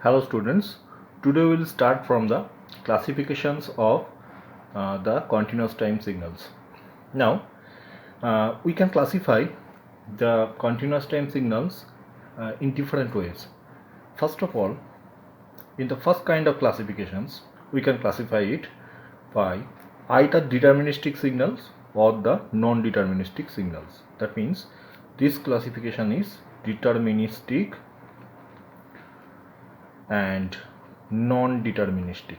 Hello students, today we will start from the classifications of the continuous time signals. Now we can classify the continuous time signals in different ways. First of all, in the first kind of classifications, we can classify it by either deterministic signals or the non-deterministic signals. That means this classification is deterministic and non-deterministic.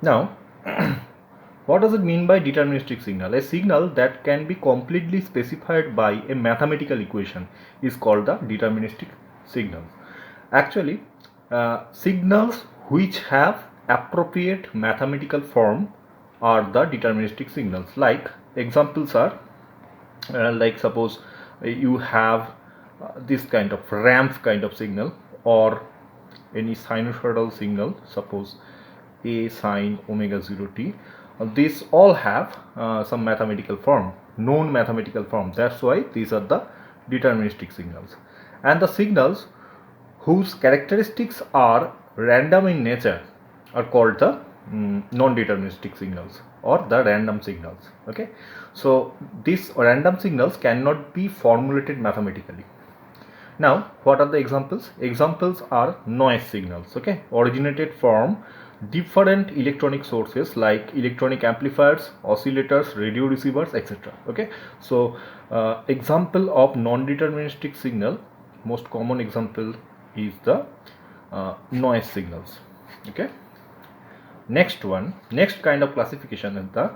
Now, what does it mean by deterministic signal? A signal that can be completely specified by a mathematical equation is called the deterministic signal. Actually, signals which have appropriate mathematical form are the deterministic signals. Like examples are like suppose you have this kind of ramp kind of signal or any sinusoidal signal, suppose a sine omega 0 t. These all have some mathematical form, known mathematical form. That's why these are the deterministic signals. And the signals whose characteristics are random in nature are called the non-deterministic signals or the random signals. Okay, so these random signals cannot be formulated mathematically. Now, what are the examples? Examples are noise signals, okay, originated from different electronic sources like electronic amplifiers, oscillators, radio receivers, etc. Okay, so example of non-deterministic signal, most common example is the noise signals. Okay, next kind of classification is the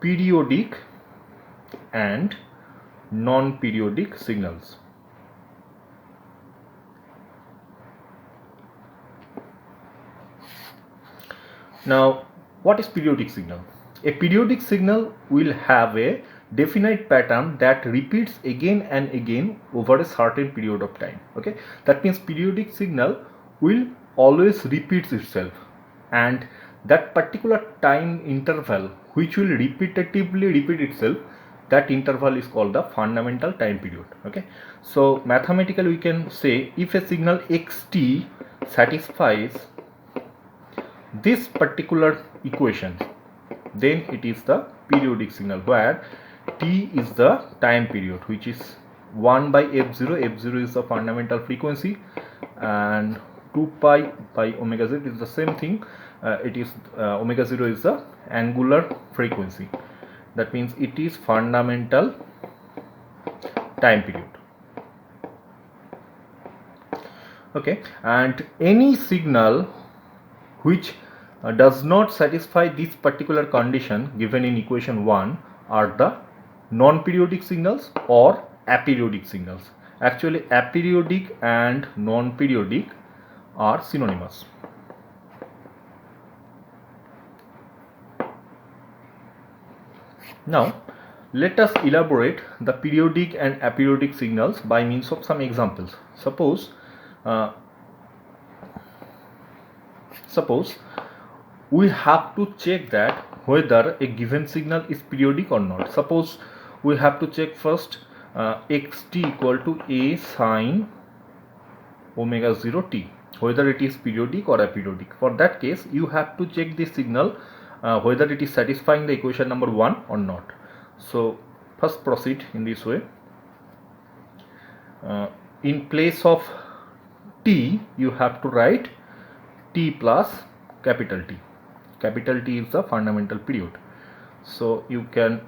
periodic and non-periodic signals. Now, what is periodic signal? A periodic signal will have a definite pattern that repeats again and again over a certain period of time. Okay, that means periodic signal will always repeats itself, and that particular time interval which will repetitively repeat itself, that interval is called the fundamental time period. Okay, so mathematically we can say if a signal xt satisfies this particular equation, then it is the periodic signal, where t is the time period, which is 1 by f0. F0 is the fundamental frequency, and 2 pi by omega z is the same thing. It is omega 0 is the angular frequency. That means it is fundamental time period. Okay, and any signal which does not satisfy this particular condition given in equation 1 are the non-periodic signals or aperiodic signals. Actually, aperiodic and non-periodic are synonymous. Now, let us elaborate the periodic and aperiodic signals by means of some examples. Suppose we have to check that whether a given signal is periodic or not. Suppose we have to check first xt equal to a sine omega 0 t, whether it is periodic or aperiodic. For that case, you have to check the signal whether it is satisfying the equation number 1 or not. So first proceed in this way. In place of t, you have to write t plus capital T. Capital T is the fundamental period. So you can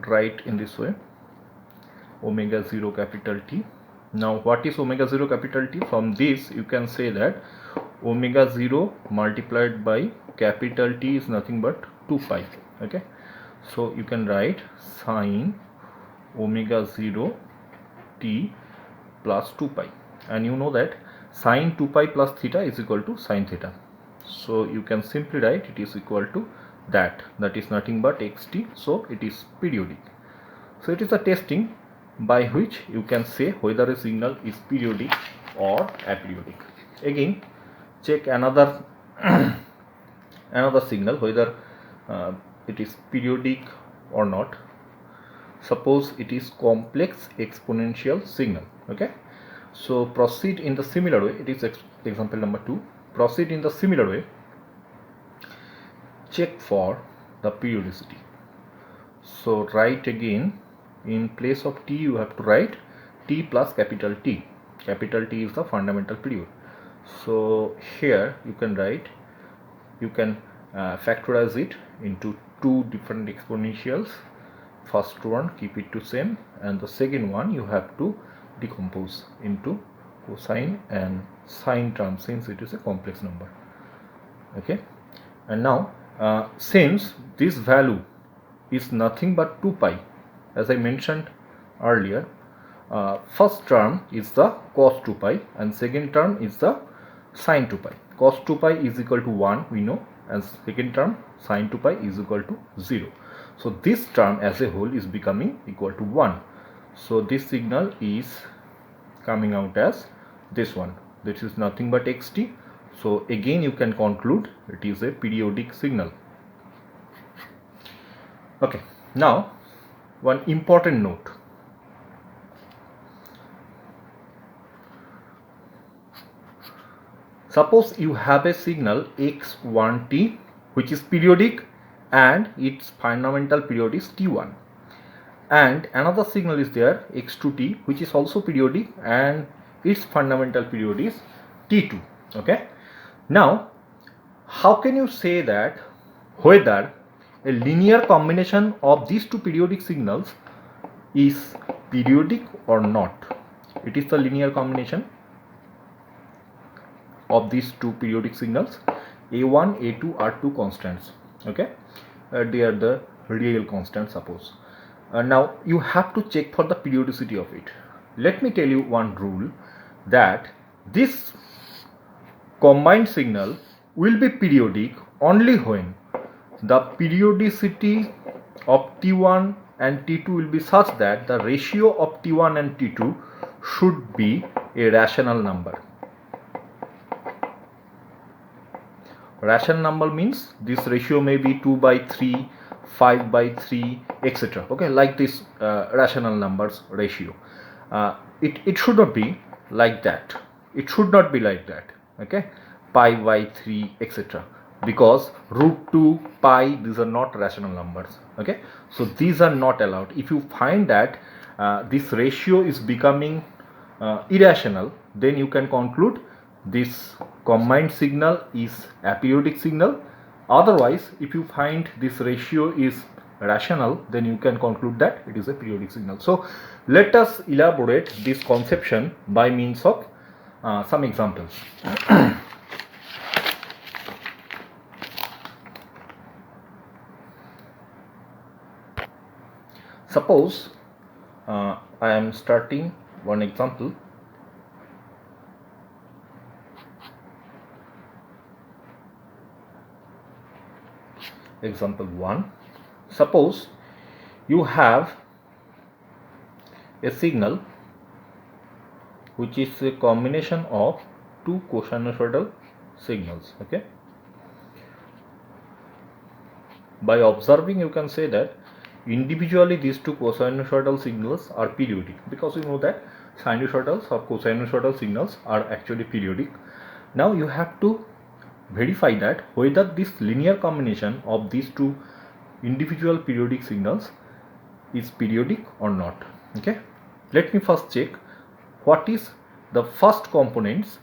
write in this way, omega 0 capital T. Now what is omega 0 capital T? From this you can say that omega 0 multiplied by capital T is nothing but 2 pi. Okay, so you can write sine omega 0 t plus 2 pi, and you know that sine 2 pi plus theta is equal to sine theta. So you can simply write it is equal to that is nothing but xt. So it is periodic. So it is the testing by which you can say whether a signal is periodic or aperiodic. Again, check another another signal whether it is periodic or not. Suppose it is complex exponential signal. Okay, so proceed in the similar way. It is example number 2. Proceed in the similar way. Check for the periodicity. So write again, in place of t you have to write t plus capital T. Capital T is the fundamental period. So here you can write, you can factorize it into two different exponentials. First one keep it to same, and the second one you have to decompose into cosine and sine terms since it is a complex number. Okay, and now since this value is nothing but 2 pi, as I mentioned earlier, first term is the cos 2 pi and second term is the sin 2 pi. Cos 2 pi is equal to 1, we know, and second term sin 2 pi is equal to 0. So this term as a whole is becoming equal to 1. So this signal is coming out as this one. This is nothing but xt. So again you can conclude it is a periodic signal. Okay, now one important note. Suppose you have a signal x1t which is periodic and its fundamental period is t1, and another signal is there x2t which is also periodic and its fundamental period is t2. Okay, now how can you say that whether a linear combination of these two periodic signals is periodic or not? It is the linear combination of these two periodic signals. A1, A2 are two constants. Okay, they are the real constants, suppose. Now you have to check for the periodicity of it. Let me tell you one rule, that this combined signal will be periodic only when the periodicity of T1 and T2 will be such that the ratio of T1 and T2 should be a rational number. Rational number means this ratio may be 2 by 3, 5 by 3, etc. Okay, like this rational numbers ratio. It should not be like that. It should not be like that. Okay, pi by 3, etc. Because root 2, pi, these are not rational numbers. Okay, so these are not allowed. If you find that this ratio is becoming irrational, then you can conclude this combined signal is a periodic signal. Otherwise, if you find this ratio is rational, then you can conclude that it is a periodic signal. So let us elaborate this conception by means of some examples. Suppose I am starting one example. Example 1. Suppose you have a signal which is a combination of two cosinusoidal signals. Okay, by observing you can say that individually these two cosinusoidal signals are periodic, because you know that sinusoidals or cosinusoidal signals are actually periodic. Now you have to verify that whether this linear combination of these two individual periodic signals is periodic or not. Okay, let me first check what is the first component's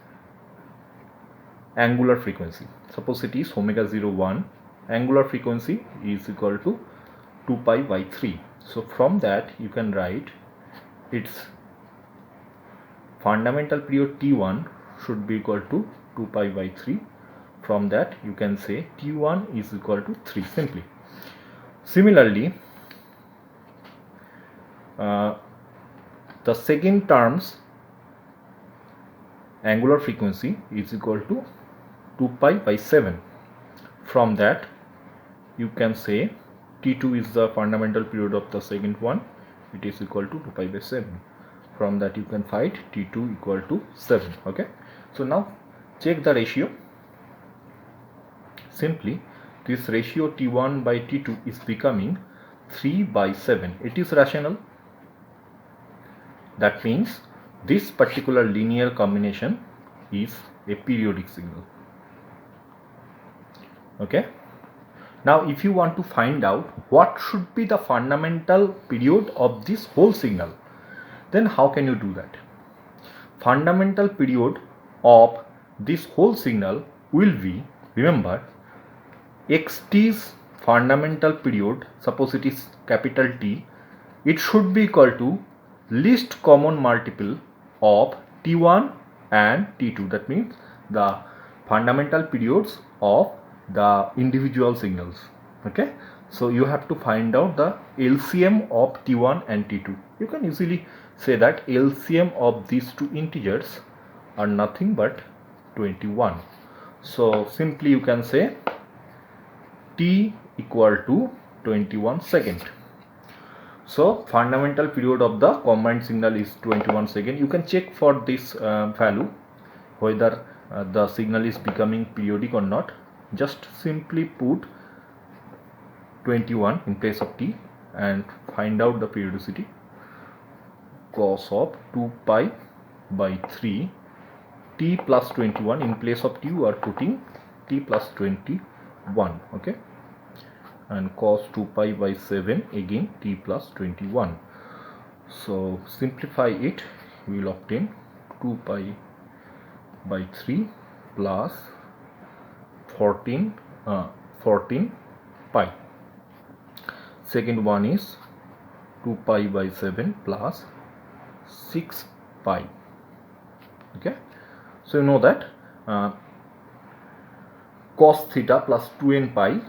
angular frequency. Suppose it is omega 01, angular frequency is equal to 2 pi by 3. So from that you can write its fundamental period T1 should be equal to 2 pi by 3. From that you can say T1 is equal to 3 simply. Similarly, the second term's angular frequency is equal to 2 pi by 7. From that you can say T2 is the fundamental period of the second one, it is equal to 2 pi by 7. From that you can find T2 equal to 7. Okay, so now check the ratio. Simply this ratio T1 by T2 is becoming 3 by 7. It is rational. That means this particular linear combination is a periodic signal. Okay. Now if you want to find out what should be the fundamental period of this whole signal, then how can you do that? Fundamental period of this whole signal will be, remember, xt's fundamental period, suppose it is capital T, it should be equal to least common multiple of T1 and T2. That means the fundamental periods of the individual signals. Okay, so you have to find out the LCM of T1 and T2. You can easily say that LCM of these two integers are nothing but 21. So simply you can say T equal to 21 second. So fundamental period of the combined signal is 21 second. You can check for this value whether the signal is becoming periodic or not. Just simply put 21 in place of T and find out the periodicity. Cos of 2 pi by 3 T plus 21. In place of T you are putting T plus 21. Okay, and cos 2 pi by 7, again T plus 21. So simplify it, we will obtain 2 pi by 3 plus 14 pi. Second one is 2 pi by 7 plus 6 pi. Okay, so you know that cos theta plus 2n pi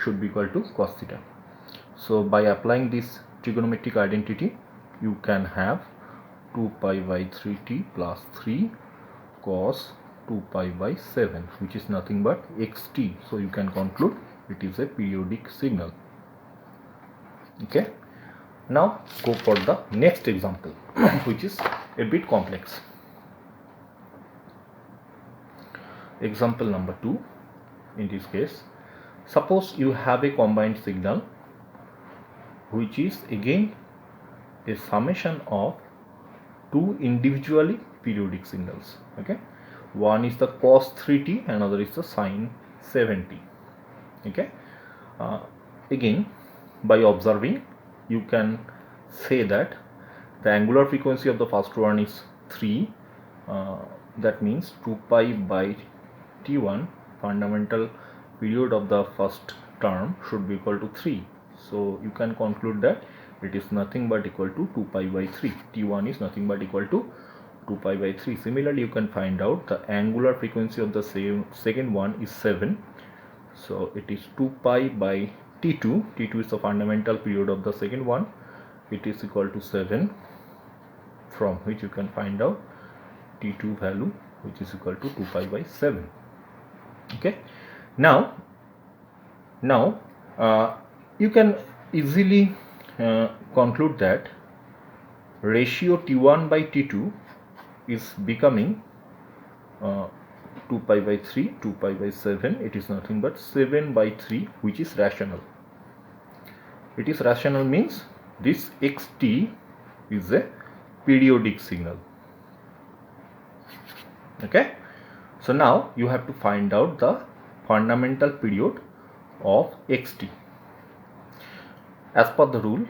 should be equal to cos theta. So by applying this trigonometric identity, you can have 2 pi by 3t plus 3 cos 2 pi by 7, which is nothing but xt. So you can conclude it is a periodic signal. Okay, now go for the next example which is a bit complex. Example number 2. In this case, suppose you have a combined signal which is again a summation of two individually periodic signals. Okay, one is the cos 3t, another is the sin 7t. Okay, again by observing you can say that the angular frequency of the first one is 3. That means 2 pi by T1, fundamental period of the first term, should be equal to 3. So you can conclude that it is nothing but equal to 2 pi by 3. T1 is nothing but equal to 2 pi by 3. Similarly, you can find out the angular frequency of the second one is 7. So it is 2 pi by T2. T2 is the fundamental period of the second one. It is equal to 7, from which you can find out T2 value, which is equal to 2 pi by 7. Okay, now you can easily conclude that ratio T1 by T2 is becoming 2 pi by 3, 2 pi by 7. It is nothing but 7 by 3, which is rational. It is rational means this xt is a periodic signal. Okay, so now you have to find out the fundamental period of xt. As per the rule,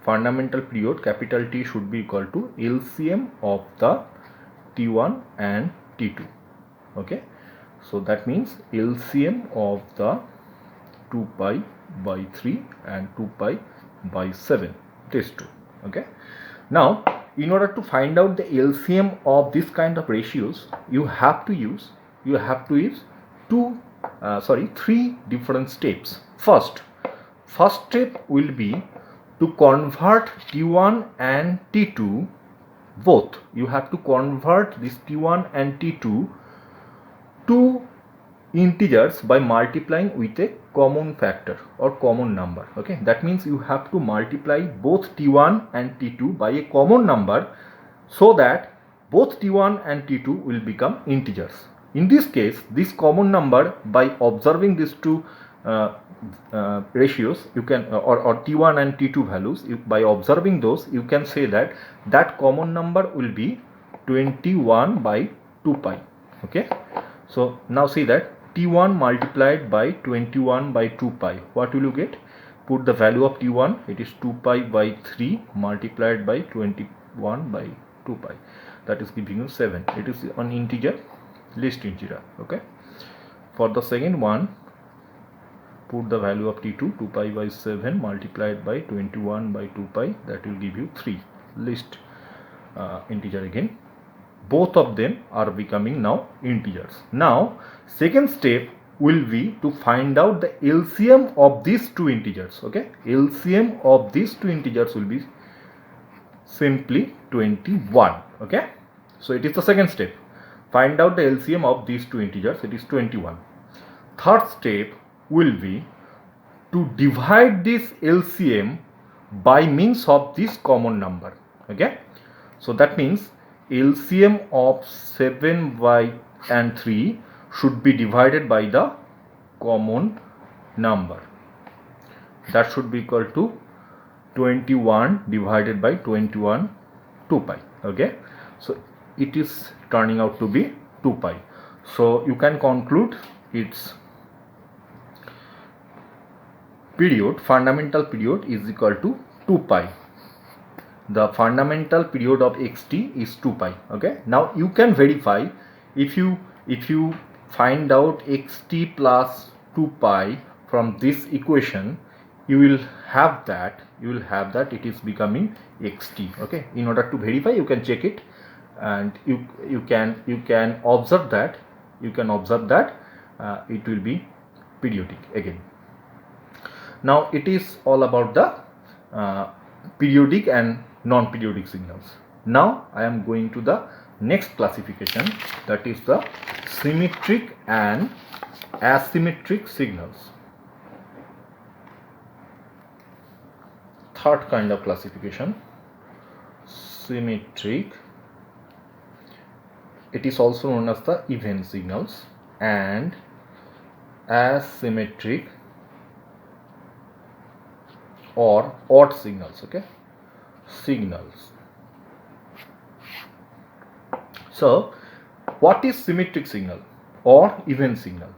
fundamental period capital T should be equal to LCM of the T1 and T2. Okay, so that means LCM of the 2 pi by 3 and 2 pi by 7, these two. Okay, now in order to find out the LCM of this kind of ratios, you have to use three different steps. First step will be to convert T1 and T2 both. You have to convert this T1 and T2 to integers by multiplying with a common factor or common number. Okay, that means you have to multiply both T1 and T2 by a common number so that both T1 and T2 will become integers. In this case, this common number, by observing these two ratios, you can or t1 and t2 values, by observing those you can say that that common number will be 21 by 2 pi. Okay, so now see that t1 multiplied by 21 by 2 pi, what will you get? Put the value of t1, it is 2 pi by 3 multiplied by 21 by 2 pi, that is giving you 7. It is an integer, least integer. Okay, for the second one, put the value of t2, 2 pi by 7 multiplied by 21 by 2 pi, that will give you 3, least integer again. Both of them are becoming now integers. Now second step will be to find out the LCM of these two integers. Okay, LCM of these two integers will be simply 21. Okay, so it is the second step, find out the LCM of these two integers, it is 21. Third step will be to divide this LCM by means of this common number. Okay, so that means LCM of 7 by and 3 should be divided by the common number, that should be equal to 21 divided by 21 2 pi. Okay, so it is turning out to be 2 pi. So you can conclude its period, fundamental period, is equal to 2 pi. The fundamental period of xt is 2 pi. Okay, now you can verify, if you find out xt plus 2 pi from this equation, you will have that it is becoming xt. Okay, in order to verify, you can check it, and you can observe that it will be periodic again. Now it is all about the periodic and non-periodic signals. Now I am going to the next classification, that is the symmetric and asymmetric signals. Third kind of classification, symmetric. It is also known as the even signals, and asymmetric or odd signals. Okay, signals. So what is symmetric signal or even signal?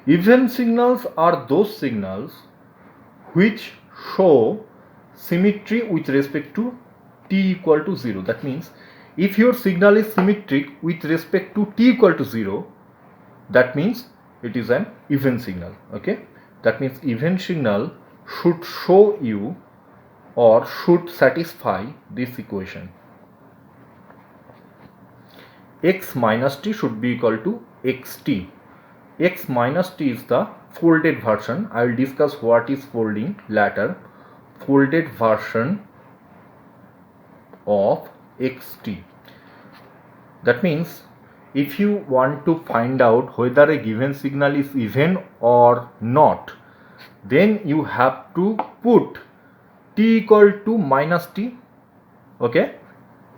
Even signals are those signals which show symmetry with respect to t equal to 0. That means if your signal is symmetric with respect to t equal to 0, that means it is an even signal. Okay, that means even signal should show you or should satisfy this equation. X minus t should be equal to xt. X minus t is the folded version. I will discuss what is folding later. Folded version of xt. That means if you want to find out whether a given signal is even or not, then you have to put t equal to minus t. Okay,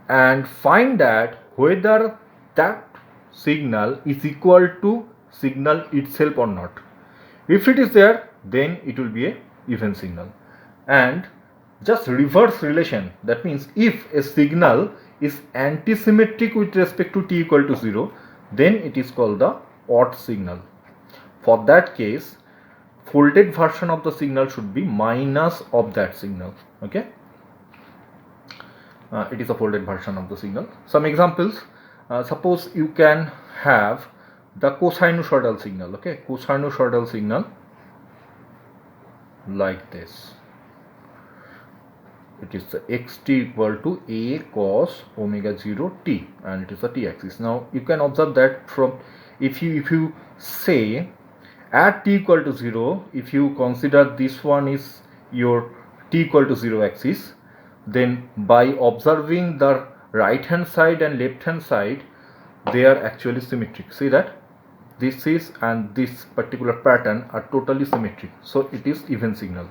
and find that whether that signal is equal to signal itself or not. If it is there, then it will be a even signal. And just reverse relation, that means if a signal is antisymmetric with respect to t equal to 0, then it is called the odd signal. For that case, folded version of the signal should be minus of that signal. Okay, it is a folded version of the signal. Some examples, suppose you can have the cosinusoidal signal. Okay, cosinusoidal signal like this. It is the xt equal to a cos omega 0 t, and it is the t-axis. Now you can observe that from if you say at t equal to 0, if you consider this one is your t equal to 0 axis, then by observing the right hand side and left hand side, they are actually symmetric. See that this is and this particular pattern are totally symmetric, so it is even signal,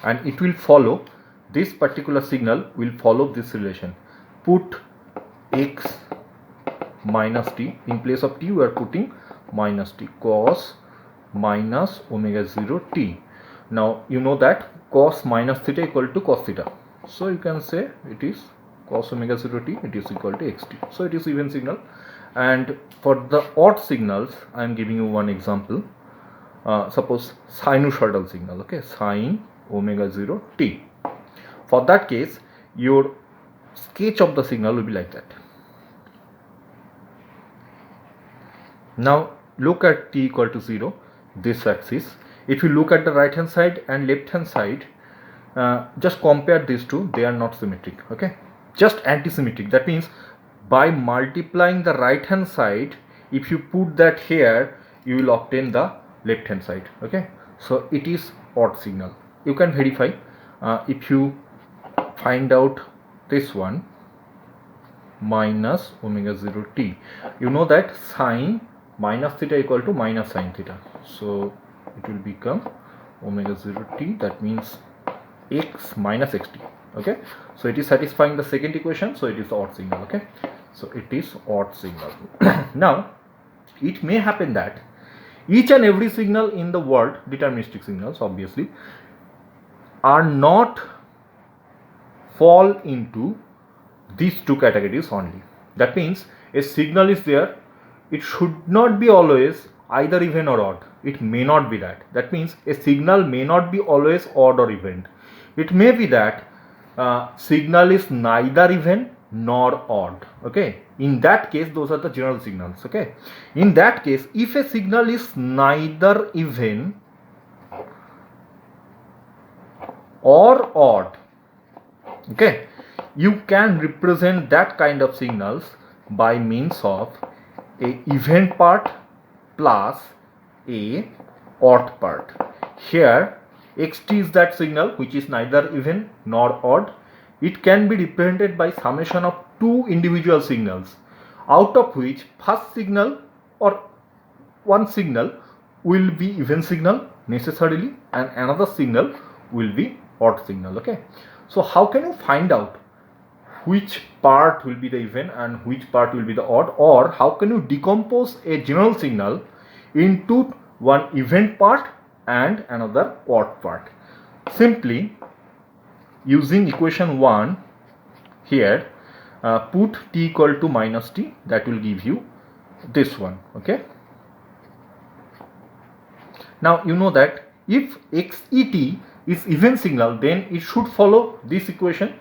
and it will follow, this particular signal will follow this relation. Put x minus t, in place of t we are putting minus t, cos minus omega 0 t. Now you know that cos minus theta equal to cos theta, so you can say it is cos omega 0 t, it is equal to xt. So it is even signal. And for the odd signals, I am giving you one example. Suppose sinusoidal signal, okay, sin omega 0 t. For that case, your sketch of the signal will be like that. Now look at t equal to 0, this axis. If you look at the right hand side and left hand side, just compare these two, they are not symmetric, okay, just anti-symmetric. That means by multiplying the right hand side, if you put that here, you will obtain the left hand side, okay. So it is odd signal. You can verify if you find out this one, minus omega 0 t, you know that sine minus theta equal to minus sine theta, so it will become omega 0 t, that means x minus xt, okay. So it is satisfying the second equation, so it is odd signal, okay. So it is odd signal. Now it may happen that each and every signal in the world, deterministic signals obviously, are not fall into these two categories only. That means a signal is there, it should not be always either even or odd. It may not be that. That means a signal may not be always odd or even. It may be that signal is neither even nor odd, okay. In that case, those are the general signals, okay. In that case, if a signal is neither even or odd, okay, you can represent that kind of signals by means of a even part plus a odd part. Here xt is that signal which is neither even nor odd. It can be represented by summation of two individual signals, out of which first signal or one signal will be even signal necessarily and another signal will be odd signal, okay. So how can you find out which part will be the even and which part will be the odd, or how can you decompose a general signal into one even part and another odd part? Simply using equation 1 here, put t equal to minus t, that will give you this one, okay. Now you know that if xet is even signal, then it should follow this equation.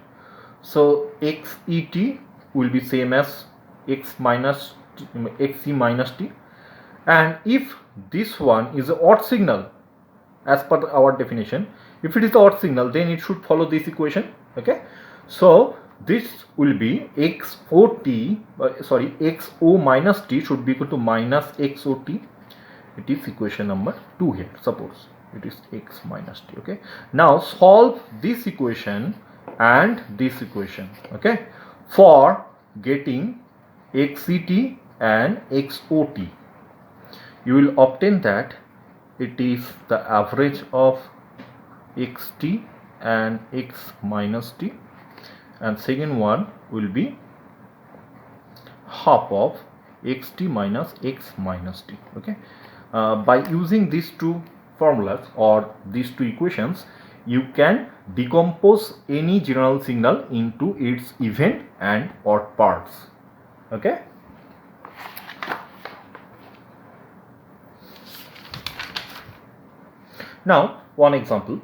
So xet will be same as xc minus t, and if this one is an odd signal as per our definition, if it is the odd signal, then it should follow this equation, okay. So this will be xo minus t should be equal to minus xot. It is equation number 2 here. Suppose it is x minus t, okay. Now solve this equation and this equation, okay, for getting xct and xot. You will obtain that it is the average of xt and x minus t, and second one will be half of xt minus x minus t, okay. By using these two formulas or these two equations, you can decompose any general signal into its even and odd parts, okay. Now one example.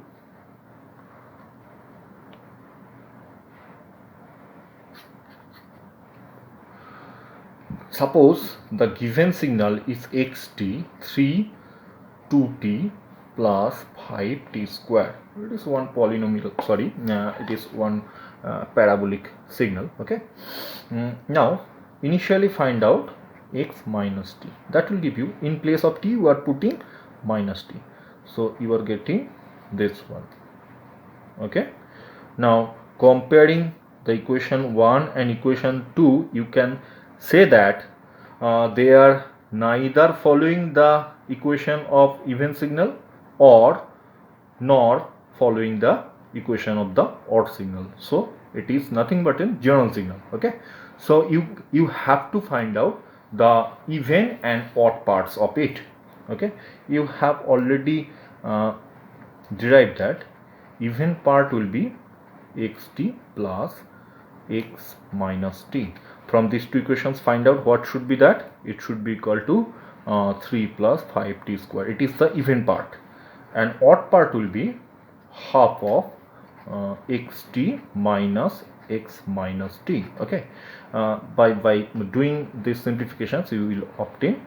Suppose the given signal is xt 3 2t plus 5t square. It is one polynomial, sorry, it is one parabolic signal, okay. Now initially find out x minus t, that will give you, in place of t you are putting minus t, so you are getting this one, okay. Now comparing the equation 1 and equation 2, you can say that they are neither following the equation of even signal or nor following the equation of the odd signal, so it is nothing but a general signal, okay. So you have to find out the even and odd parts of it. Okay, you have already derived that even part will be xt plus x minus t. From these two equations, find out what should be that. It should be equal to 3 plus 5t square. It is the even part, and odd part will be half of xt minus x minus t. Okay, by doing these simplifications, you will obtain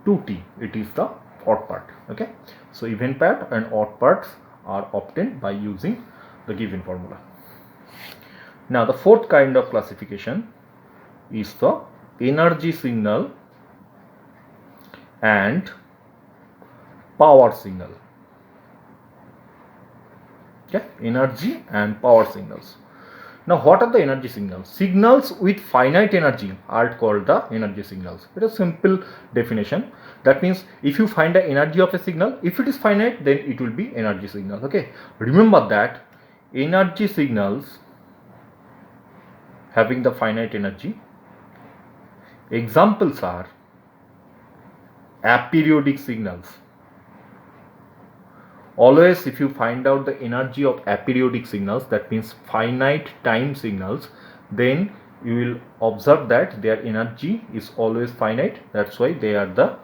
2t. It is the odd part. Okay, so even part and odd parts are obtained by using the given formula. Now the fourth kind of classification is the energy signal and power signal. Okay, energy and power signals. Now what are the energy signals? Signals with finite energy are called the energy signals. It is a simple definition. That means if you find the energy of a signal, if it is finite, then it will be energy signal. Okay, remember that energy signals having the finite energy, examples are aperiodic signals. Always if you find out the energy of aperiodic signals, that means finite time signals, then you will observe that their energy is always finite. That's why they are the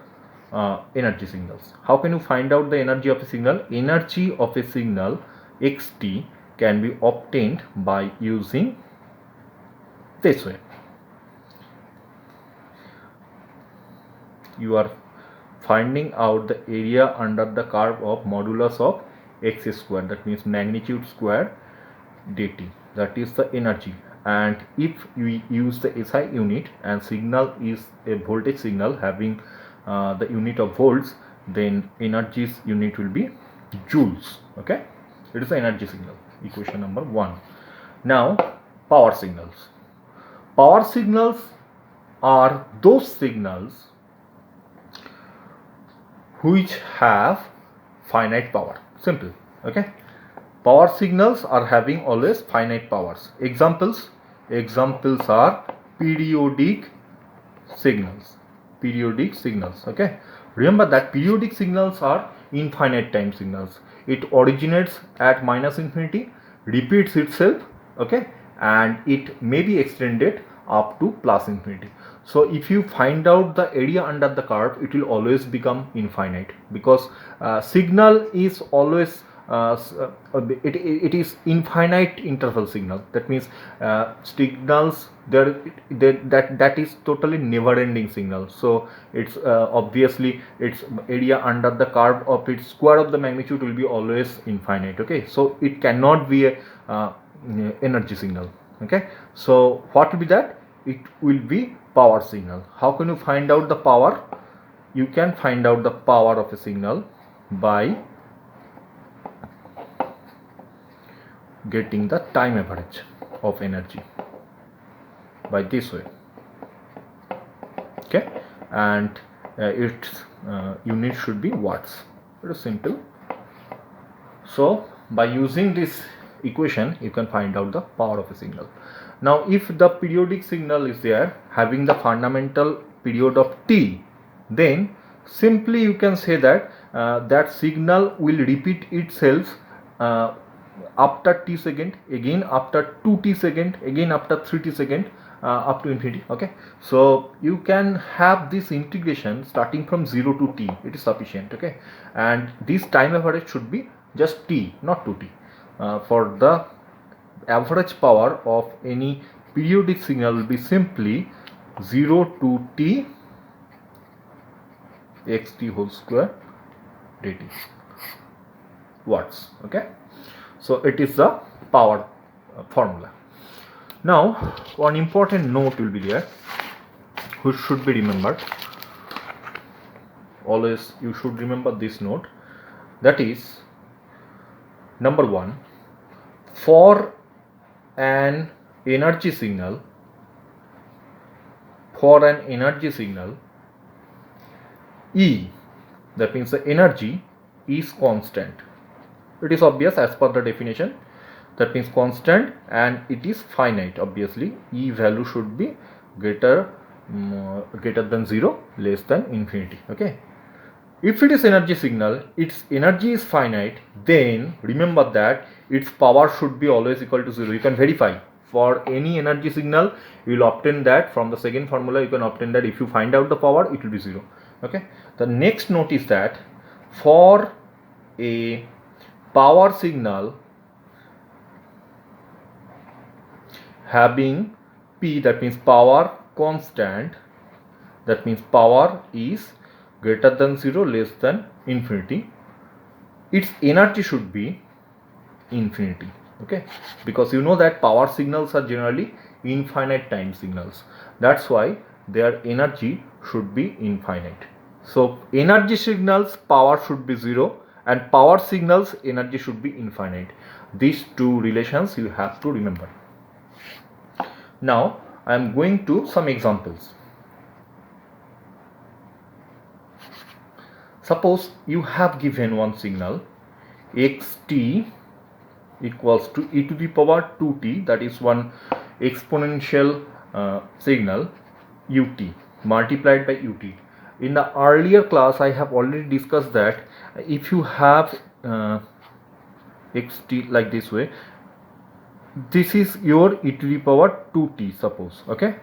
energy signals. How can you find out the energy of a signal? Energy of a signal xt can be obtained by using this way. You are finding out the area under the curve of modulus of x square, that means magnitude square dt. That is the energy. And if we use the SI unit and signal is a voltage signal having the unit of volts, then energy's unit will be joules. Okay, it is the energy signal, equation number 1. Now power signals. Power signals are those signals which have finite power. Simple. Okay, power signals are having always finite powers. Examples are periodic signals. Okay, remember that periodic signals are infinite time signals. It originates at minus infinity, repeats itself, okay, and it may be extended up to plus infinity. So if you find out the area under the curve, it will always become infinite, because signal is always it is infinite interval signal. That means signals that is totally never ending signal. So it's obviously its area under the curve of its square of the magnitude will be always infinite. Okay, so it cannot be a energy signal. Okay, so what will be that? It will be power signal. How can you find out the power? You can find out the power of a signal by getting the time average of energy by this way. Okay, and its unit should be watts. It is simple. So by using this equation, you can find out the power of a signal. Now if the periodic signal is there having the fundamental period of t, then simply you can say that that signal will repeat itself after t second, again after 2t second, again after 3t second, up to infinity. Okay, so you can have this integration starting from 0 to t. It is sufficient. Okay, and this time average should be just t, not 2t. For the average power of any periodic signal will be simply 0 to t xt whole square dt watts. Okay, so it is the power formula. Now one important note will be there which should be remembered. Always you should remember this note, that is, number 1, for an energy signal, E, that means the energy is constant. It is obvious as per the definition. That means constant, and it is finite. Obviously E value should be greater than 0, less than infinity. Okay, If it is energy signal, its energy is finite, then remember that its power should be always equal to 0. You can verify for any energy signal, you will obtain that from the second formula. You can obtain that if you find out the power, it will be 0. Okay. The next note is that for a power signal having P, that means power constant, that means power is greater than 0, less than infinity, its energy should be infinity. Okay, because you know that power signals are generally infinite time signals, that's why their energy should be infinite. So energy signals power should be 0 and power signals energy should be infinite. These two relations you have to remember. Now I am going to some examples. Suppose you have given one signal xt equals to e to the power 2t, that is one exponential signal ut multiplied by ut. In the earlier class I have already discussed that if you have xt like this way, this is your e to the power 2t, suppose. Okay,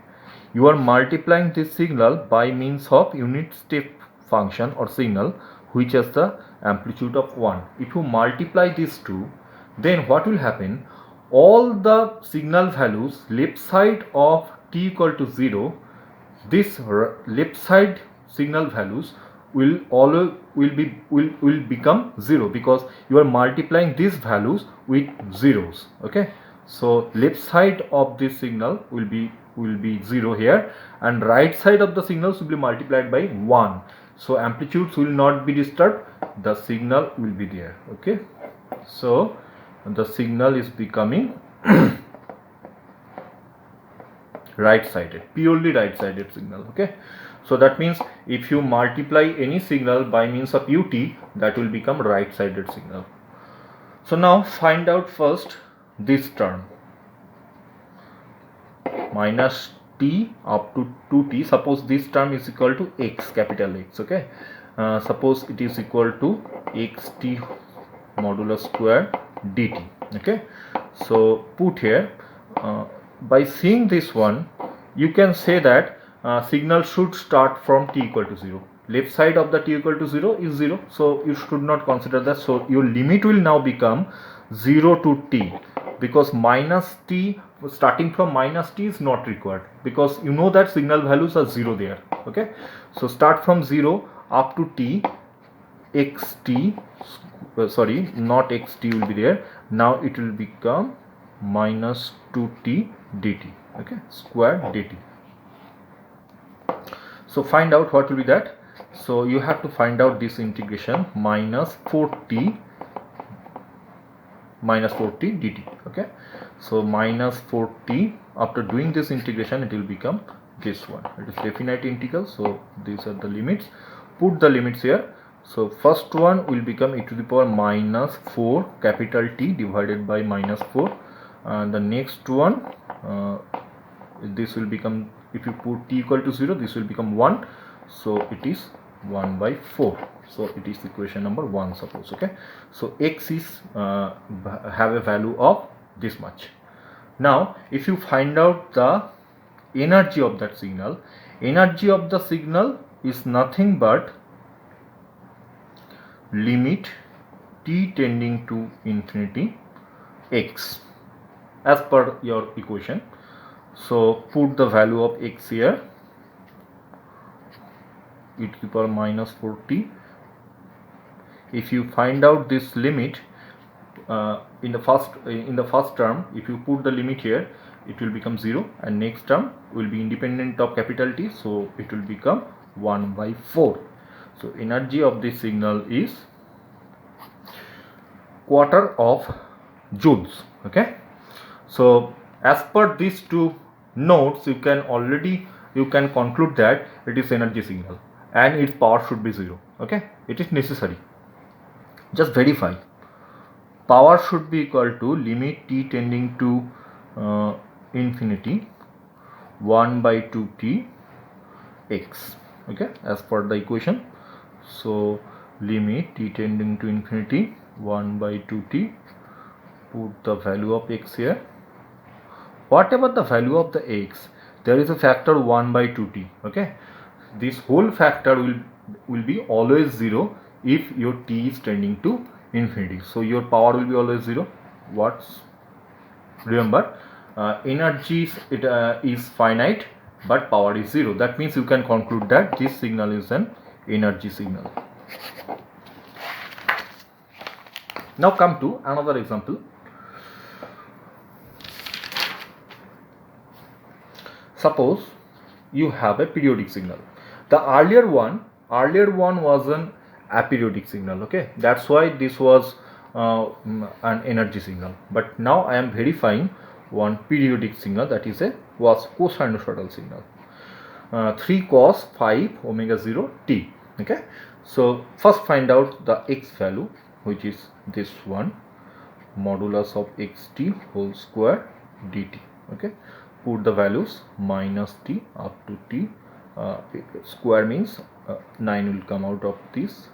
you are multiplying this signal by means of unit step function or signal which has the amplitude of 1. If you multiply these two, then what will happen, all the signal values left side of t equal to 0, this left side signal values will always will become 0 because you are multiplying these values with zeros. Okay, so left side of this signal will be 0 here and right side of the signals will be multiplied by 1. So amplitudes will not be disturbed, the signal will be there. Okay, so the signal is becoming right sided, purely right sided signal. Okay, so that means if you multiply any signal by means of ut, that will become right sided signal. So now find out first this term minus t up to 2t. Suppose this term is equal to x, capital X. Okay, suppose it is equal to xt modulo square dt. Okay, so put here, by seeing this one you can say that signal should start from t equal to 0. Left side of the t equal to 0 is 0, so you should not consider that. So your limit will now become 0 to t, because minus t, starting from minus t is not required because you know that signal values are 0 there. Okay, so start from 0 up to t, xt sorry, not xt will be there, now it will become minus 2t dt. Okay, square dt. So find out what will be that. So you have to find out this integration minus 4t dt. Okay, so minus 4t, after doing this integration it will become this one. It is definite integral, so these are the limits. Put the limits here. So first one will become e to the power minus 4 capital T divided by minus 4, and the next one this will become, if you put t equal to 0, this will become 1, so it is 1 by 4. So it is equation number 1, suppose. Okay, so x is have a value of this much. Now if you find out the energy of that signal, energy of the signal is nothing but limit t tending to infinity x as per your equation. So put the value of x here, e to the power minus 4t. If you find out this limit in the first term, if you put the limit here, it will become 0, and next term will be independent of capital T, so it will become 1 by 4. So energy of this signal is quarter of joules. Okay, so as per these two notes, you can conclude that it is energy signal and its power should be 0. Okay, it is necessary. Just verify. Power should be equal to limit t tending to infinity 1 by 2t x. Okay, as per the equation. So limit t tending to infinity 1 by 2t, put the value of x here. Whatever the value of the x, there is a factor 1 by 2t. Okay, this whole factor will be always 0 if your t is tending to infinity. So your power will be always 0. Remember, energy is finite but power is 0. That means you can conclude that this signal is an energy signal. Now come to another example. Suppose you have a periodic signal. The earlier one was an aperiodic signal. Okay, that's why this was an energy signal. But now I am verifying one periodic signal, that is was cosinusoidal signal. 3 cos 5 omega 0 t. Okay, so first find out the x value, which is this one, modulus of xt whole square dt. Okay, put the values minus t up to t, square means 9 will come out of this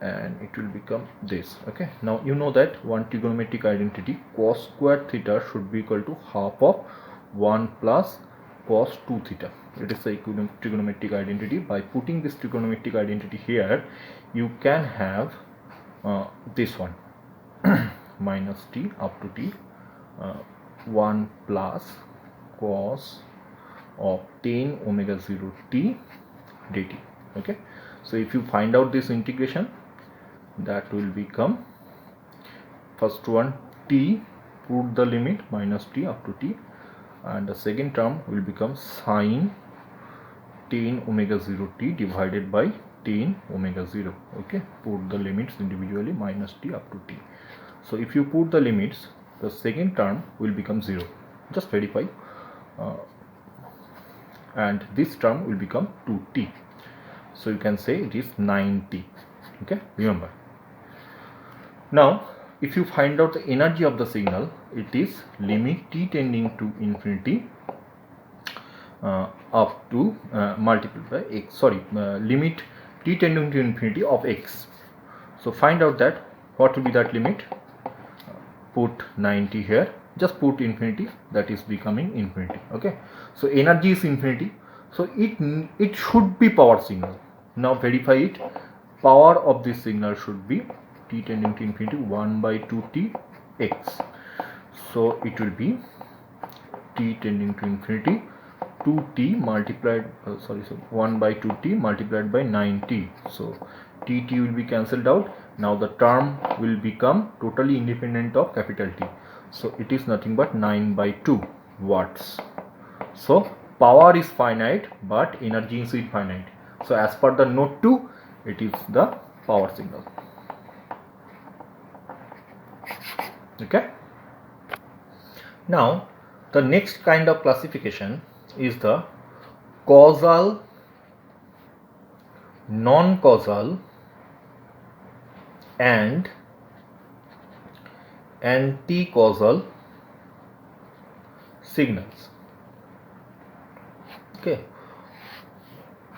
and it will become this. Okay, now you know that one trigonometric identity, cos square theta should be equal to half of 1 plus cos 2 theta. It is the trigonometric identity. By putting this trigonometric identity here, you can have this one minus t up to t, 1 plus cos of 10 omega 0 t dt. Okay, so if you find out this integration, that will become, first one t, put the limit minus t up to t, and the second term will become sine 10 omega 0 t divided by 10 omega 0. Okay, put the limits individually minus t up to t. So if you put the limits, the second term will become 0. Just verify, and this term will become 2t. So you can say it is 9t. Okay, remember. Now if you find out the energy of the signal, it is limit t tending to infinity up to multiplied by x, limit t tending to infinity of x. So find out that what will be that limit. Put 90 here, just put infinity, that is becoming infinity. Okay, so energy is infinity, so it should be power signal. Now verify it. Power of this signal should be t tending to infinity 1 by 2t x. So it will be t tending to infinity 2t multiplied 1 by 2t multiplied by 9t. So tt will be cancelled out. Now the term will become totally independent of capital T. So it is nothing but 9 by 2 watts. So power is finite but energy is infinite. So as per the note 2, it is the power signal. Okay. Now the next kind of classification is the causal, non-causal and anti-causal signals. Okay,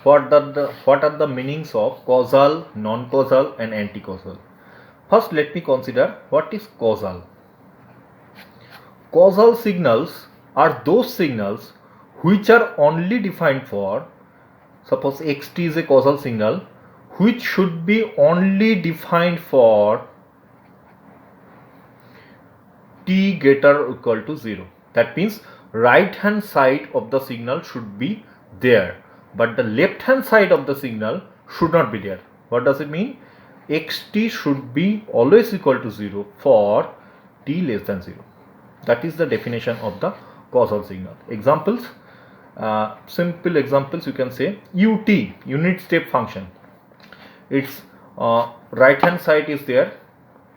what are the meanings of causal, non-causal and anti-causal? First let me consider what is causal. Causal signals are those signals which are only defined for, suppose xt is a causal signal, which should be only defined for t greater or equal to 0. That means right hand side of the signal should be there, but the left hand side of the signal should not be there. What does it mean? xt should be always equal to 0 for t less than 0. That is the definition of the causal signal. Examples, simple examples, you can say ut, unit step function. Its right hand side is there,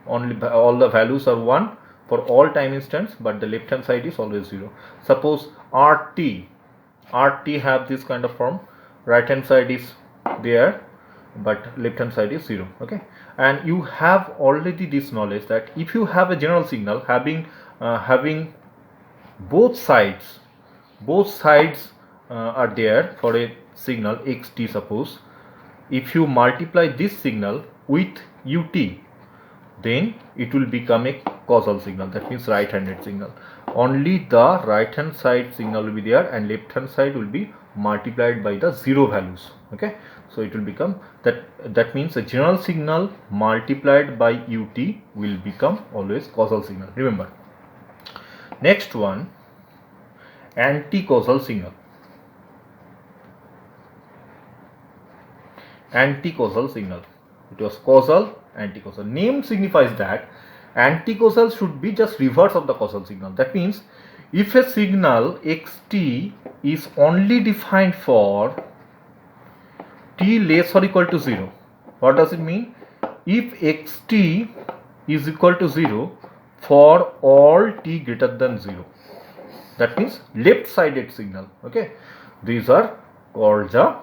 only all the values are 1 for all time instants, but the left hand side is always 0. Suppose rt have this kind of form, right hand side is there but left hand side is 0. Okay, and you have already this knowledge that if you have a general signal having both sides are there for a signal xt, suppose, if you multiply this signal with ut, then it will become a causal signal, that means right handed signal. Only the right hand side signal will be there and left hand side will be multiplied by the zero values. Okay, so it will become that means a general signal multiplied by ut will become always causal signal, remember. Next one, anti-causal signal. Anti-causal signal, it was causal, anti-causal. Name signifies that anti-causal should be just reverse of the causal signal. That means if a signal xt is only defined for t less or equal to 0, what does it mean? If xt is equal to 0 for all t greater than 0, that means left sided signal. Okay, these are called the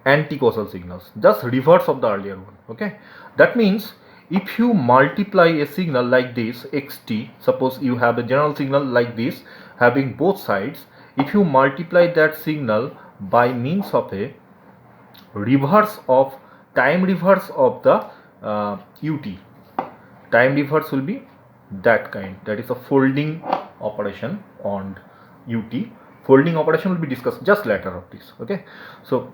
anti-causal signals, just reverse of the earlier one. Okay, that means if you multiply a signal like this xt, suppose you have a general signal like this having both sides, if you multiply that signal by means of a reverse of time reverse of the ut, time reverse will be that kind, that is a folding operation on ut. Folding operation will be discussed just later of this. Okay, so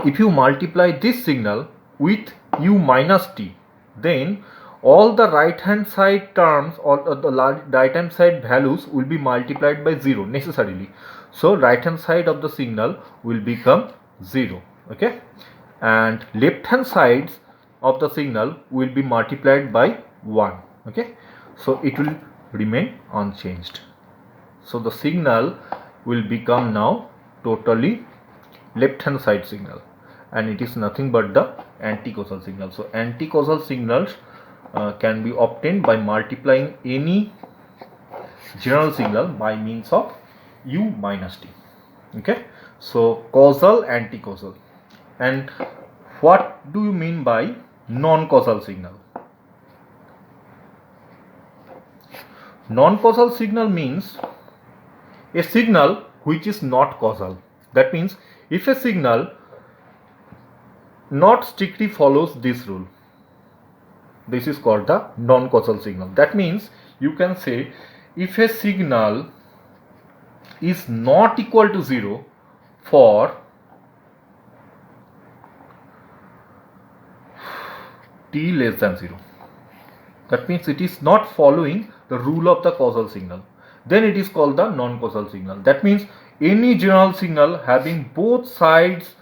if you multiply this signal with u minus t, then all the right hand side terms or the right hand side values will be multiplied by 0 necessarily. So right hand side of the signal will become 0. Okay, and left hand sides of the signal will be multiplied by 1. Okay, so it will remain unchanged. So the signal will become now totally left hand side signal, and it is nothing but the anti-causal signal. So anti-causal signals can be obtained by multiplying any general signal by means of u minus t. Okay, so causal, anti-causal. And what do you mean by non-causal signal? Non-causal signal means a signal which is not causal. That means if a signal not strictly follows this rule, this is called the non-causal signal. That means you can say if a signal is not equal to 0 for t less than 0, that means it is not following the rule of the causal signal, then it is called the non-causal signal. That means any general signal having both sides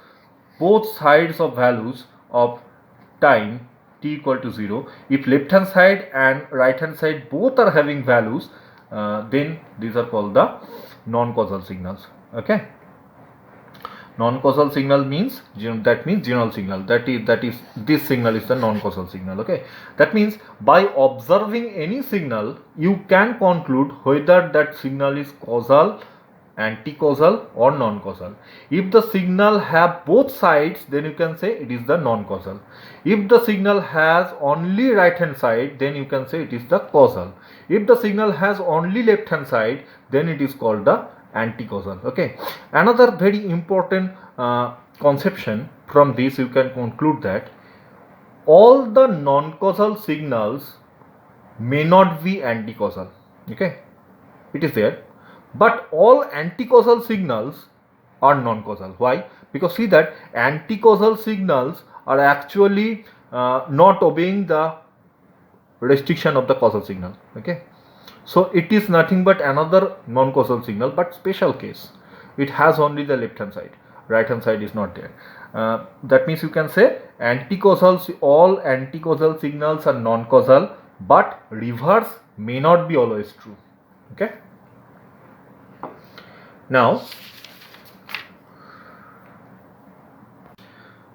of values of time t equal to 0, if left hand side and right hand side both are having values, then these are called the non-causal signals. Okay, non-causal signal means general signal, that is this signal is the non-causal signal. Okay, that means by observing any signal you can conclude whether that signal is causal, anti-causal or non-causal. If the signal have both sides, then you can say it is the non-causal. If the signal has only right hand side, then you can say it is the causal. If the signal has only left hand side, then it is called the anti-causal. Okay, another very important conception from this, you can conclude that all the non-causal signals may not be anti-causal. Okay, it is there, but all anti-causal signals are non-causal. Why? Because see that anti-causal signals are actually not obeying the restriction of the causal signal. Okay, so it is nothing but another non-causal signal, but special case. It has only the left hand side, right hand side is not there. That means you can say all anti-causal signals are non-causal, but reverse may not be always true. Okay, now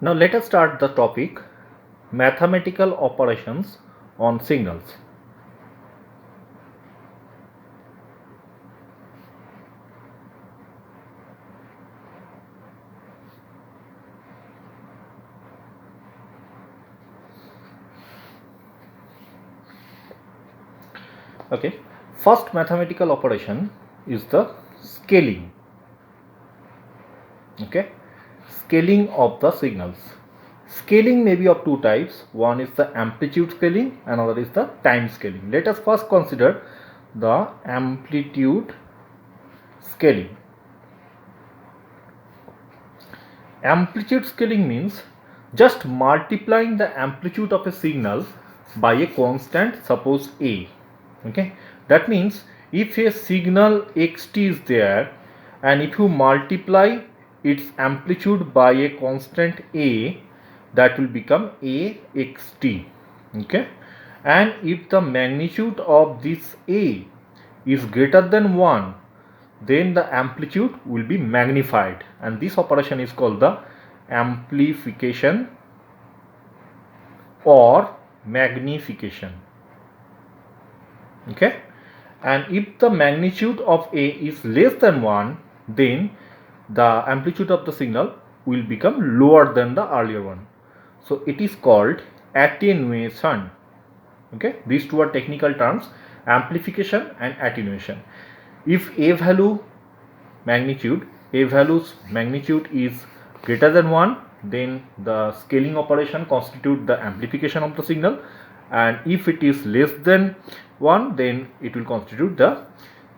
let us start the topic mathematical operations on signals. Okay, first mathematical operation is the scaling. Okay, scaling of the signals. Scaling may be of two types. One is the amplitude scaling, another is the time scaling. Let us first consider the amplitude scaling. Amplitude scaling means just multiplying the amplitude of a signal by a constant, suppose A. Okay, that means if a signal xt is there and if you multiply its amplitude by a constant A, that will become axt. Okay, and if the magnitude of this A is greater than 1, then the amplitude will be magnified, and this operation is called the amplification or magnification. Okay, and if the magnitude of A is less than 1, then the amplitude of the signal will become lower than the earlier one. So it is called attenuation. Okay, these two are technical terms, amplification and attenuation. If A value's magnitude is greater than 1, then the scaling operation constitute the amplification of the signal, and if it is less than 1, then it will constitute the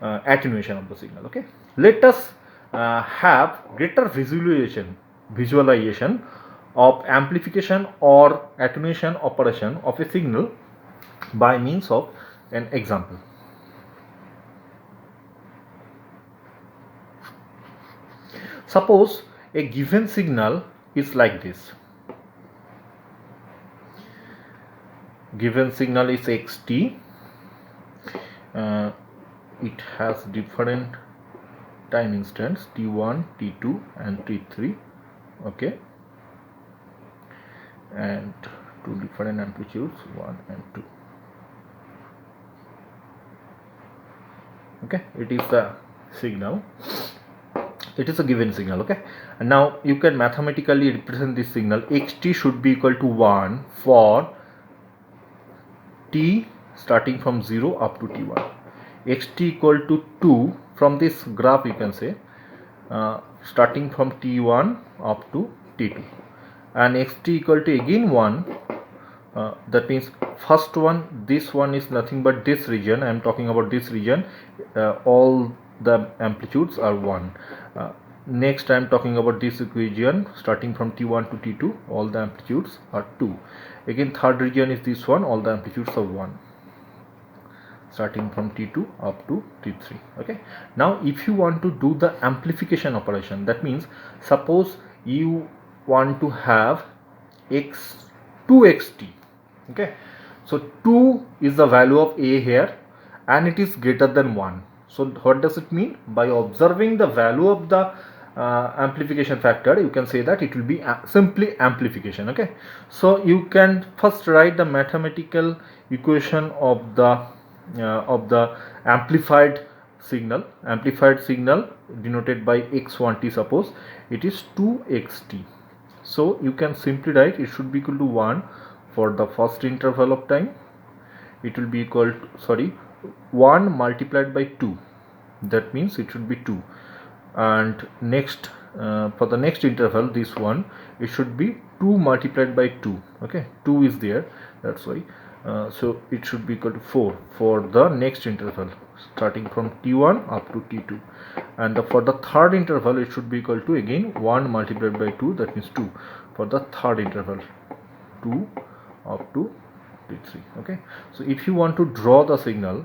attenuation of the signal. Okay, let us have greater visualization of amplification or attenuation operation of a signal by means of an example. Suppose a given signal is like this. Given signal is xt. It has different time instants t1, t2 and t3. Okay, and two different amplitudes, 1 and 2. Okay, it is the signal, it is a given signal. Okay, and now you can mathematically represent this signal. xt should be equal to 1 for t starting from 0 up to t1, xt equal to 2 from this graph, you can say starting from t1 up to t2, and xt equal to again 1. That means first one, this one is nothing but this region. I am talking about this region. All the amplitudes are 1. Next I am talking about this region starting from t1 to t2. All the amplitudes are 2. Again third region is this one. All the amplitudes are 1. Starting from t2 up to t3. Okay. Now if you want to do the amplification operation, that means suppose you want to have 2xt. Okay, so 2 is the value of A here and it is greater than 1. So what does it mean? By observing the value of the amplification factor, you can say that it will be simply amplification. Okay, so you can first write the mathematical equation of the amplified signal denoted by x1t. Suppose it is 2xt. So you can simply write it should be equal to 1 for the first interval of time. It will be equal to 1 multiplied by 2, that means it should be 2, and next for the next interval, this one, it should be 2 multiplied by 2. Okay, 2 is there, that's why. So it should be equal to 4 for the next interval starting from t1 up to t2, and for the third interval it should be equal to again 1 multiplied by 2, that means 2 for the third interval, 2 up to t3. Okay, so if you want to draw the signal,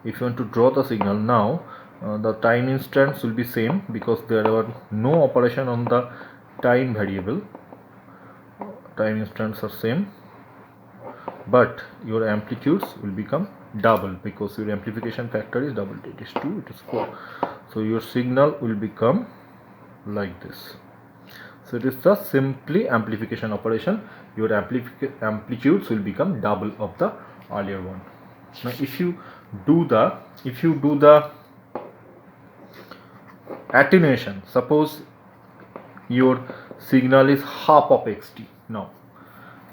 now the time instants will be same because there are no operation on the time variable. Time instants are same, but your amplitudes will become double because your amplification factor is double. It is 2, it is 4. So your signal will become like this. So it is the simply amplification operation. Your amplitudes will become double of the earlier one. Now if you do the attenuation, suppose your signal is half of xt. Now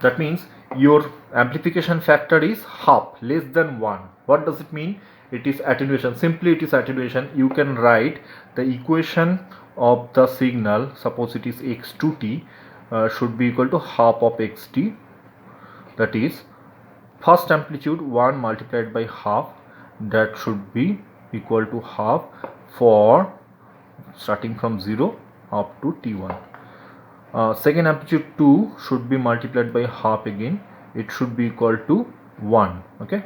that means your amplification factor is half, less than 1. What does it mean? It is attenuation. Simply it is attenuation. You can write the equation of the signal, suppose it is x2t, should be equal to half of xt. That is, first amplitude 1 multiplied by half, that should be equal to half for starting from 0 up to t1. Second amplitude 2 should be multiplied by half again, it should be equal to 1, okay,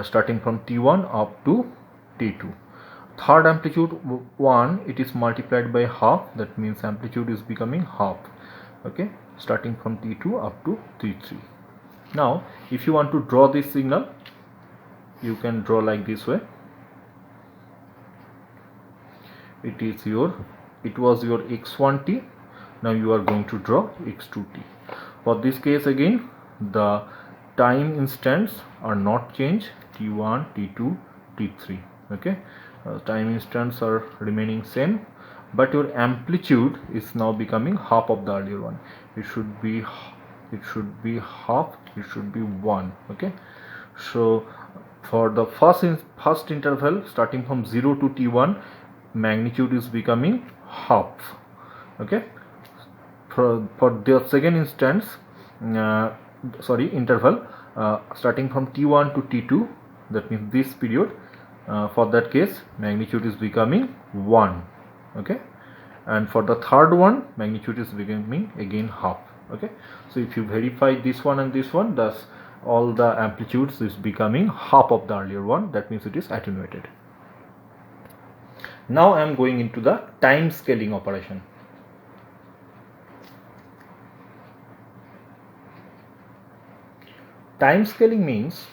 starting from t1 up to t2. Third amplitude 1, it is multiplied by half, that means amplitude is becoming half, okay, starting from t2 up to t3. Now if you want to draw this signal, you can draw like this way. It was your x1t, now you are going to draw x2t. For this case again, the time instants are not changed, t1, t2, t3, okay. Time instants are remaining same, but your amplitude is now becoming half of the earlier one. It should be half, it should be 1, okay. So for the first interval starting from 0 to t1, magnitude is becoming half, okay. For the second instance, interval, starting from t1 to t2, that means this period, for that case magnitude is becoming 1, okay. And for the third one, magnitude is becoming again half, okay. So if you verify this one and this one, thus all the amplitudes is becoming half of the earlier one, that means it is attenuated. Now I am going into the time scaling operation. Time scaling means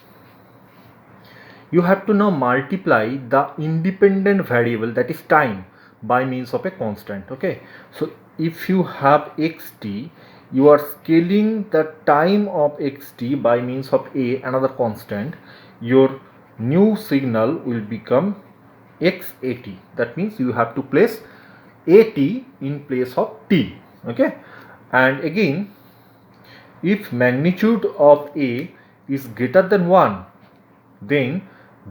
you have to now multiply the independent variable, that is time, by means of a constant, okay. So if you have xt, you are scaling the time of xt by means of another constant, your new signal will become xat. That means you have to place at in place of t, okay. And again, if magnitude of a is greater than 1, then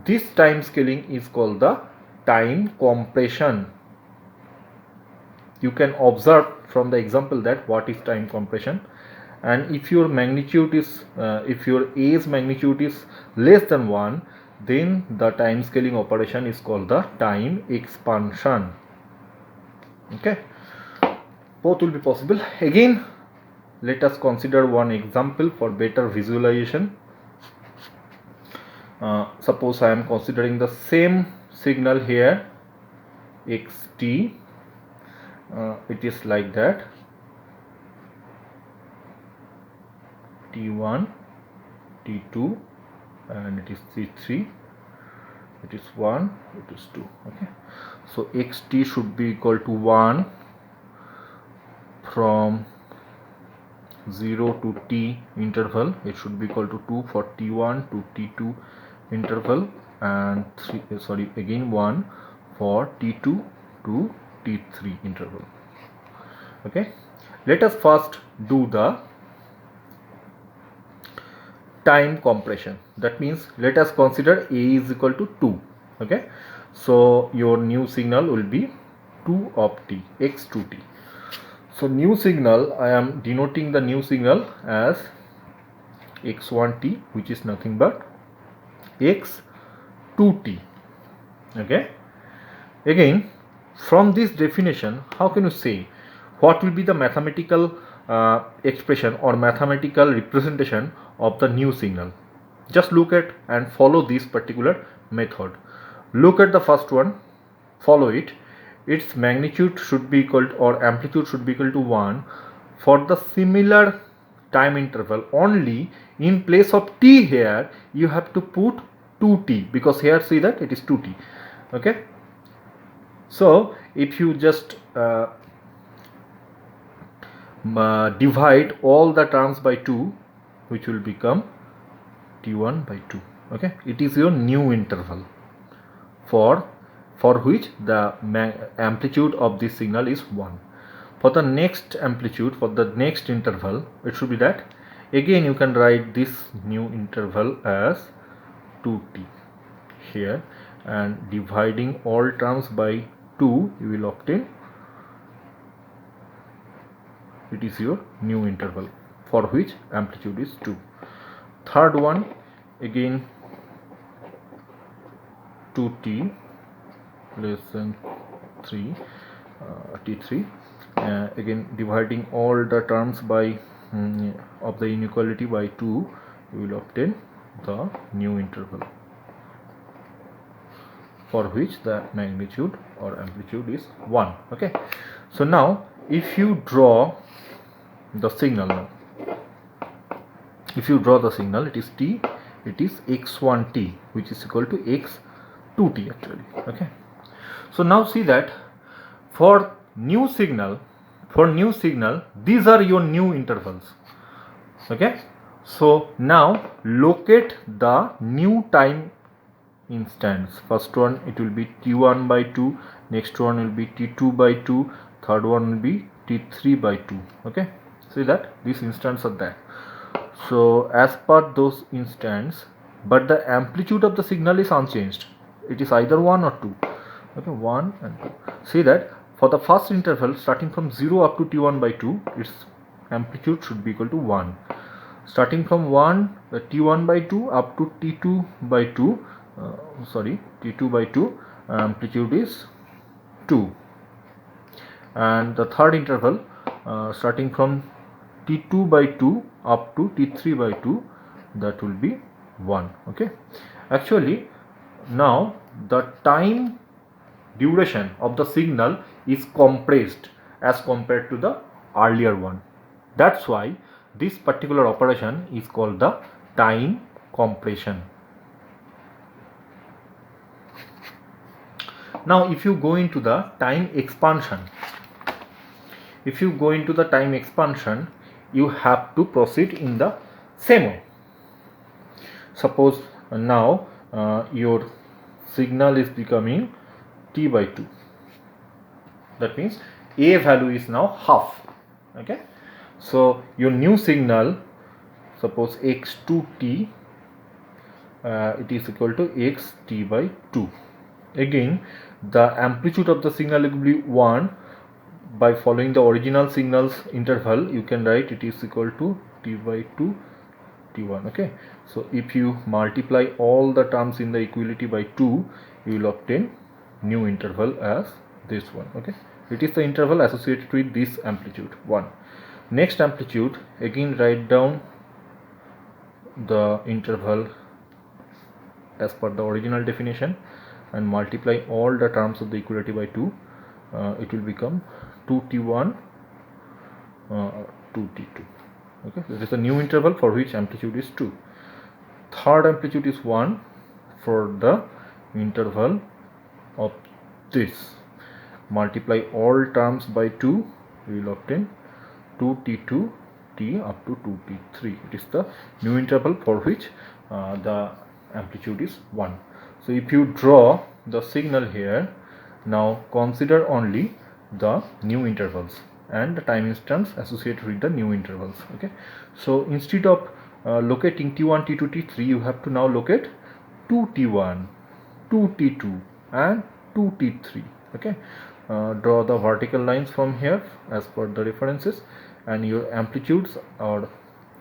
this time scaling is called the time compression. You can observe from the example that what is time compression. And if your magnitude is if your a's magnitude is less than 1, then the time scaling operation is called the time expansion, okay. Both will be possible. Again, let us consider one example for better visualization. Suppose I am considering the same signal here, xt. It is like that, t1, t2, and it is t3, it is 1, it is 2, okay. So xt should be equal to 1 from 0 to t interval, it should be equal to 2 for t1 to t2 interval, and 1 for t2 to t3 interval, okay. Let us first do the time compression. That means let us consider a is equal to 2, okay. So your new signal will be 2 of t, x2t. So new signal, I am denoting the new signal as x1t, which is nothing but x2t, okay. Again, from this definition, how can you say what will be the mathematical expression or mathematical representation of the new signal? Just look at and follow this particular method. Look at the first one, follow it. Its magnitude should be equal to, or amplitude should be equal to 1 for the similar time interval. Only in place of t here you have to put 2t, because here see that it is 2t, okay. So if you just divide all the terms by 2, which will become t1 by 2, okay. It is your new interval for which the amplitude of this signal is 1. For the next amplitude, for the next interval, it should be that. Again you can write this new interval as 2t here, and dividing all terms by 2 you will obtain it is your new interval for which amplitude is 2. Third one, again 2t less than 3 t3, again dividing all the terms by of the inequality by 2, you will obtain the new interval for which the magnitude or amplitude is 1. Okay, so now if you draw the signal, now if you draw the signal, it is t, it is x1t, which is equal to x2t actually. Okay, so now see that for new signal, these are your new intervals. Okay, so now locate the new time instance. First one, it will be t1 by 2, next one will be t2 by 2, third one will be t3 by 2. Okay, see that these instances are there. So as per those instance, but the amplitude of the signal is unchanged, it is either 1 or 2. Okay, 1 and 2. See that for the first interval starting from 0 up to t1 by 2, its amplitude should be equal to 1. Starting from 1, the t1 by 2 up to t2 by 2, t2 by 2, amplitude is 2. And the third interval starting from t2 by 2 up to t3 by 2, that will be 1. Okay, actually now the time duration of the signal is compressed as compared to the earlier one. That's why this particular operation is called the time compression. Now if you go into the time expansion, you have to proceed in the same way. Suppose now your signal is becoming t by 2, that means a value is now half. Okay, so your new signal, suppose x2t, it is equal to xt by 2. Again the amplitude of the signal will be 1. By following the original signals interval, you can write it is equal to t by 2 t1. Okay, so if you multiply all the terms in the equality by 2, you will obtain new interval as this one. Okay, it is the interval associated with this amplitude 1. Next amplitude, again write down the interval as per the original definition and multiply all the terms of the equality by 2. It will become 2t1 2t2. Okay, this is a new interval for which amplitude is 2. Third amplitude is 1 for the interval of this. Multiply all terms by 2, we will obtain 2t2 t up to 2t3. It is the new interval for which the amplitude is 1. So if you draw the signal here, now consider only the new intervals and the time instance associated with the new intervals. Okay, so instead of locating t1 t2 t3, you have to now locate 2t1 2t2 and 2t3. Okay, draw the vertical lines from here as per the references, and your amplitudes or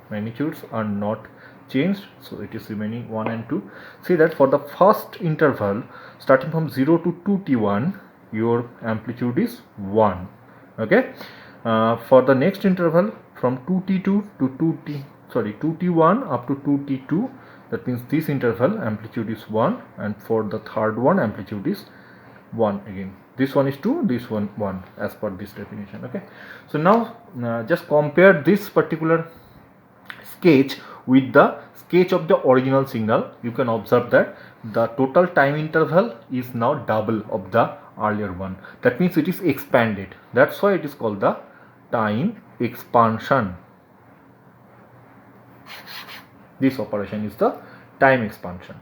magnitudes are not changed, so it is remaining 1 and 2. See that for the first interval starting from 0 to 2t1, your amplitude is 1. Okay, for the next interval from 2t2 to 2t1 up to 2t2, that means this interval amplitude is 1, and for the third one amplitude is 1 again. This one is 2, this one 1 as per this definition. Okay, so now just compare this particular sketch with the sketch of the original signal. You can observe that the total time interval is now double of the earlier one. That means it is expanded. That's why it is called the time expansion. This operation is the time expansion.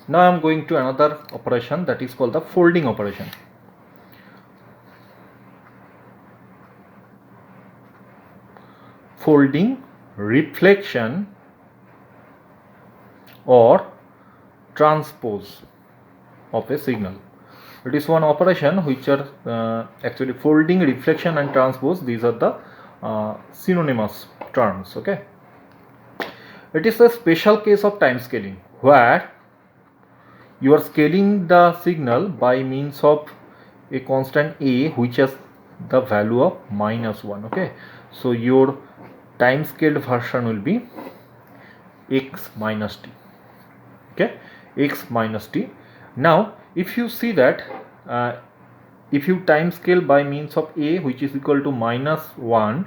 Now I am going to another operation that is called the folding operation. Folding, reflection or transpose of a signal. It is one operation which are actually folding, reflection and transpose. These are the synonymous terms. Okay. It is a special case of time scaling where you are scaling the signal by means of a constant a which has the value of -1. Okay, so your time scaled version will be x minus t. Okay, x minus t. Now if you see that if you time scale by means of a which is equal to -1,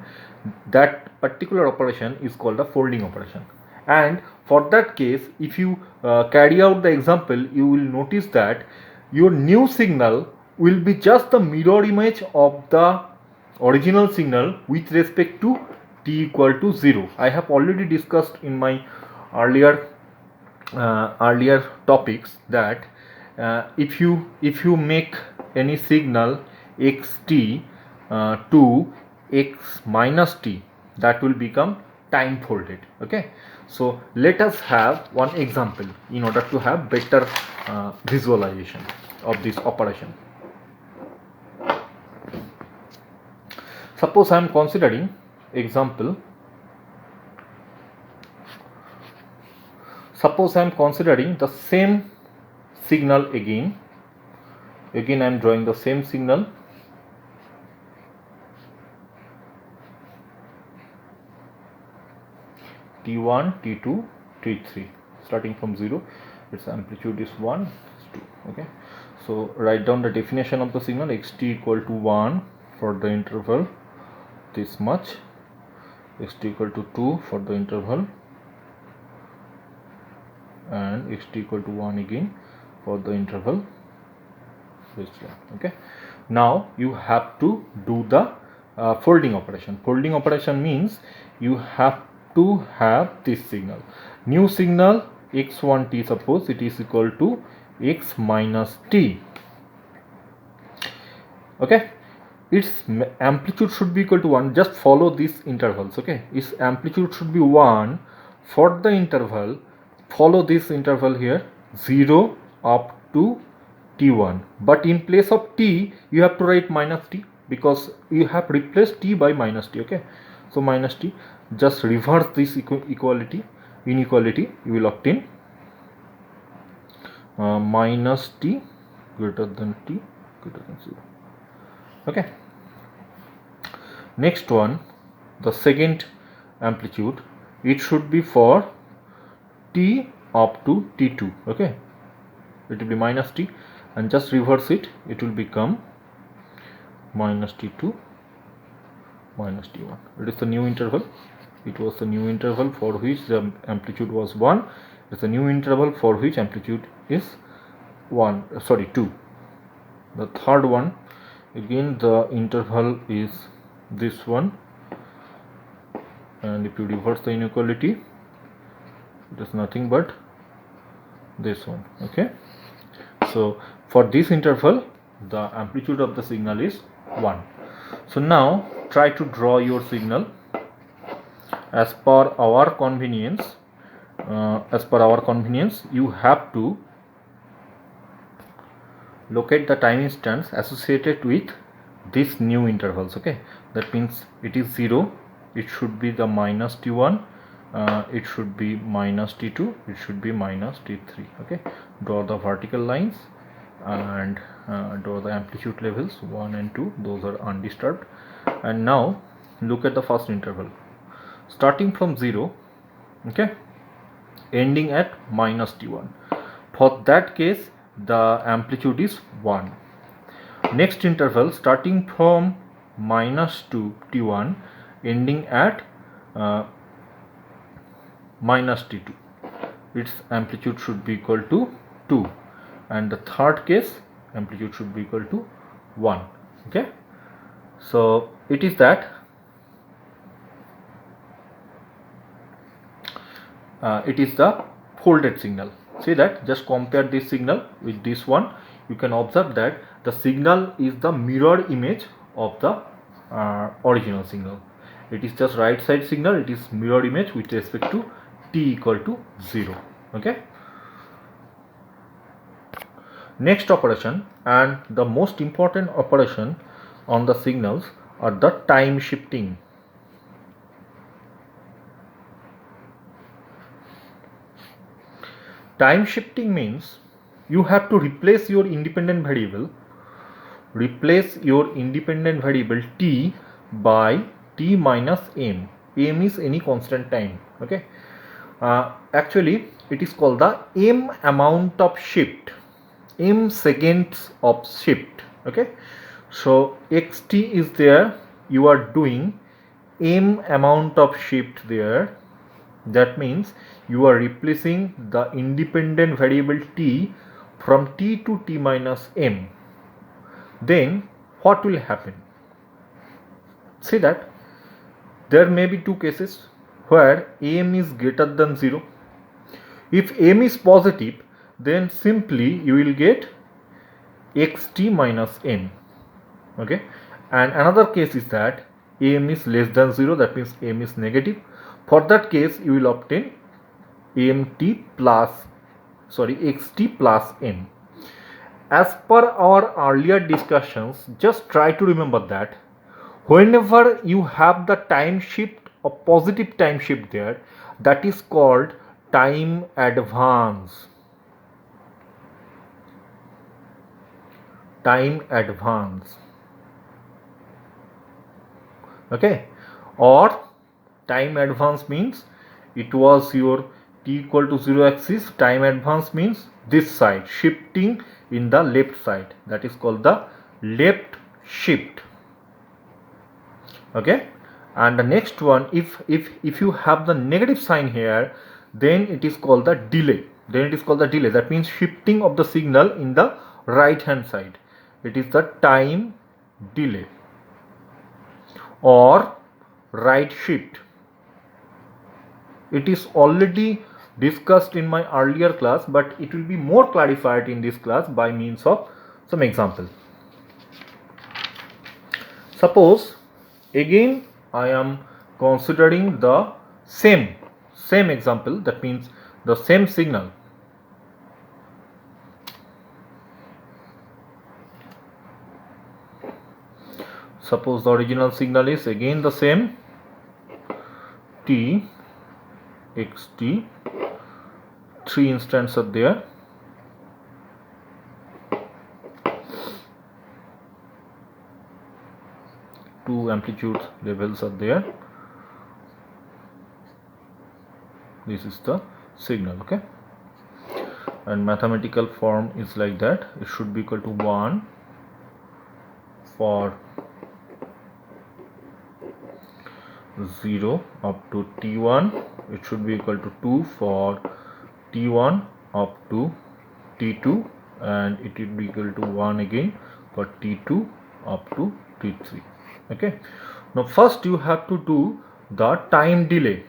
that particular operation is called a folding operation. And for that case, if you carry out the example, you will notice that your new signal will be just the mirror image of the original signal with respect to t equal to 0. I have already discussed in my earlier topics that if you make any signal xt to x minus t, that will become time folded. Okay, so let us have one example in order to have better visualization of this operation. Suppose I am considering example. Suppose I am considering the same signal again. Again I am drawing the same signal. T1, T2, T3. Starting from 0, its amplitude is 1, 2. Okay. So write down the definition of the signal. xt equal to 1 for the interval this much. xt equal to 2 for the interval. And xt equal to 1 again for the interval this one. Okay, now you have to do the folding operation. Folding operation means you have to have this signal, new signal x1t, suppose it is equal to x minus t. Okay, its amplitude should be equal to 1. Just follow these intervals. Okay, its amplitude should be 1 for the interval. Follow this interval here, 0 up to t1, but in place of t you have to write minus t because you have replaced t by minus t. Okay, so minus t, just reverse this inequality, you will obtain minus t greater than 0. Okay, next one, the second amplitude, it should be for t up to t2. Okay, it will be minus t, and just reverse it, it will become minus t2 minus t1. It is the new interval. It was the new interval for which the amplitude was 1. It's a new interval for which amplitude is 2. The third one, again the interval is this one, and if you reverse the inequality, it is nothing but this one. Okay, so for this interval the amplitude of the signal is 1. So now try to draw your signal as per our convenience. You have to locate the time instance associated with these new intervals. Okay, that means it is 0, it should be the minus t1, it should be minus t2, it should be minus t3. Okay, draw the vertical lines and draw the amplitude levels 1 and 2, those are undisturbed. And now look at the first interval starting from 0, okay, ending at minus t1. For that case the amplitude is 1. Next interval starting from minus 2 t1 ending at minus t2, its amplitude should be equal to 2, and the third case amplitude should be equal to 1. Okay, so it is that it is the folded signal. See that, just compare this signal with this one. You can observe that the signal is the mirror image of the original signal. It is just right side signal, it is mirror image with respect to t equal to 0. Okay, Next operation, and the most important operation on the signals, are the time shifting. Time shifting means you have to replace your independent variable t by t minus m. M is any constant time. Okay, actually it is called the m amount of shift, m seconds of shift. Okay, so xt is there, you are doing m amount of shift there. That means you are replacing the independent variable t from t to t minus m. Then what will happen? See that there may be two cases where m is greater than 0. If m is positive, then simply you will get xt minus m. Okay, and another case is that m is less than 0, that means m is negative. For that case you will obtain xt plus m. As per our earlier discussions, just try to remember that whenever you have the time shift, a positive time shift there, that is called time advance. Time advance. Okay, or time advance means it was your t equal to 0 axis. Time advance means this side shifting in the left side, that is called the left shift. Okay, and the next one, if you have the negative sign here, then it is called the delay. That means shifting of the signal in the right hand side. It is the time delay or right shift. It is already discussed in my earlier class, but it will be more clarified in this class by means of some example. Suppose again I am considering the same example, that means the same signal. Suppose the original signal is again the same, t, xt, 3 instants are there. Two amplitude levels are there. This is the signal. Okay, and mathematical form is like that. It should be equal to 1 for 0 up to t1. It should be equal to 2 for t1 up to t2, and it will be equal to 1 again for t2 up to t3. Okay, now first you have to do the time delay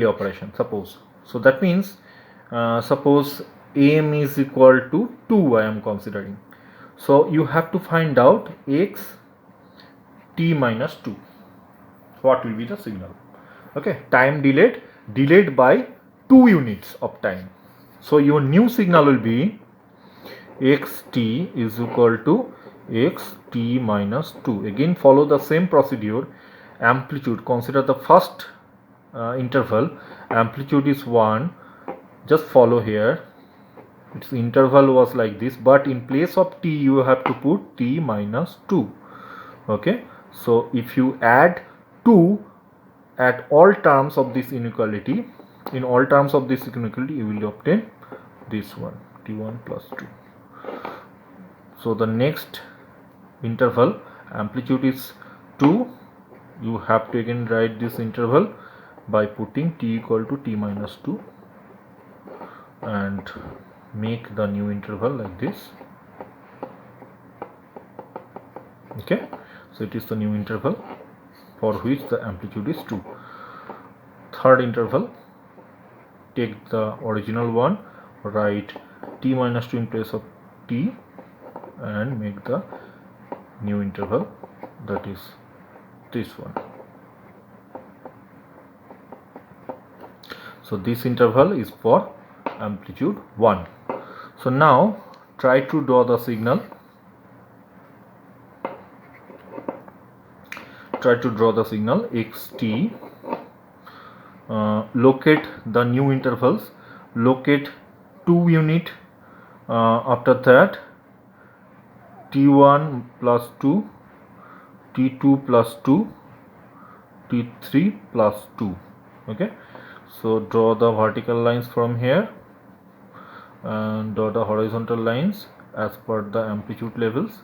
operation. Suppose, so that means suppose m is equal to 2, I am considering. So you have to find out x t minus 2, what will be the signal. Okay, time delayed by 2 units of time. So your new signal will be xt is equal to xt minus 2. Again follow the same procedure. Amplitude, consider the first interval, amplitude is 1, just follow here. Its interval was like this, but in place of t you have to put t minus 2. Okay, so if you add 2 at all terms of this inequality, you will obtain this one, t1 plus 2. So the next interval, amplitude is 2, you have to again write this interval by putting t equal to t minus 2 and make the new interval like this. Okay, so it is the new interval for which the amplitude is 2. Third interval, take the original one, write t minus 2 in place of t and make the new interval, that is this one. So this interval is for amplitude 1. So now try to draw the signal. Try to draw the signal xt. Locate the new intervals. Locate 2 unit. After that, t1 plus 2, t2 plus 2, t3 plus 2. Okay, so draw the vertical lines from here and draw the horizontal lines as per the amplitude levels,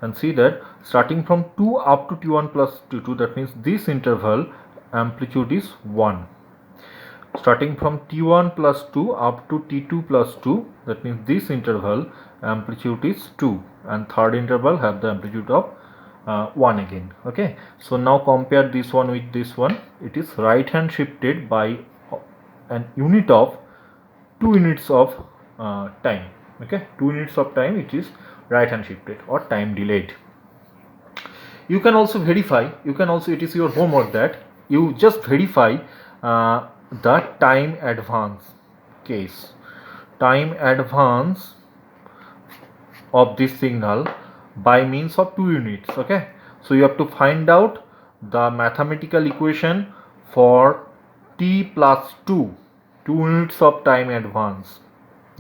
and see that starting from 2 up to t1 plus t2, that means this interval amplitude is 1. Starting from t1 plus 2 up to t2 plus 2, that means this interval amplitude is 2, and third interval have the amplitude of 1 again. Okay, so now compare this one with this one. It is right hand shifted by an unit of 2 units of time. Okay, 2 units of time, it is right hand shifted or time delayed. You can also verify, it is your homework that you just verify the time advance case, time advance of this signal by means of 2 units. Okay, so you have to find out the mathematical equation for t plus 2 units of time advance.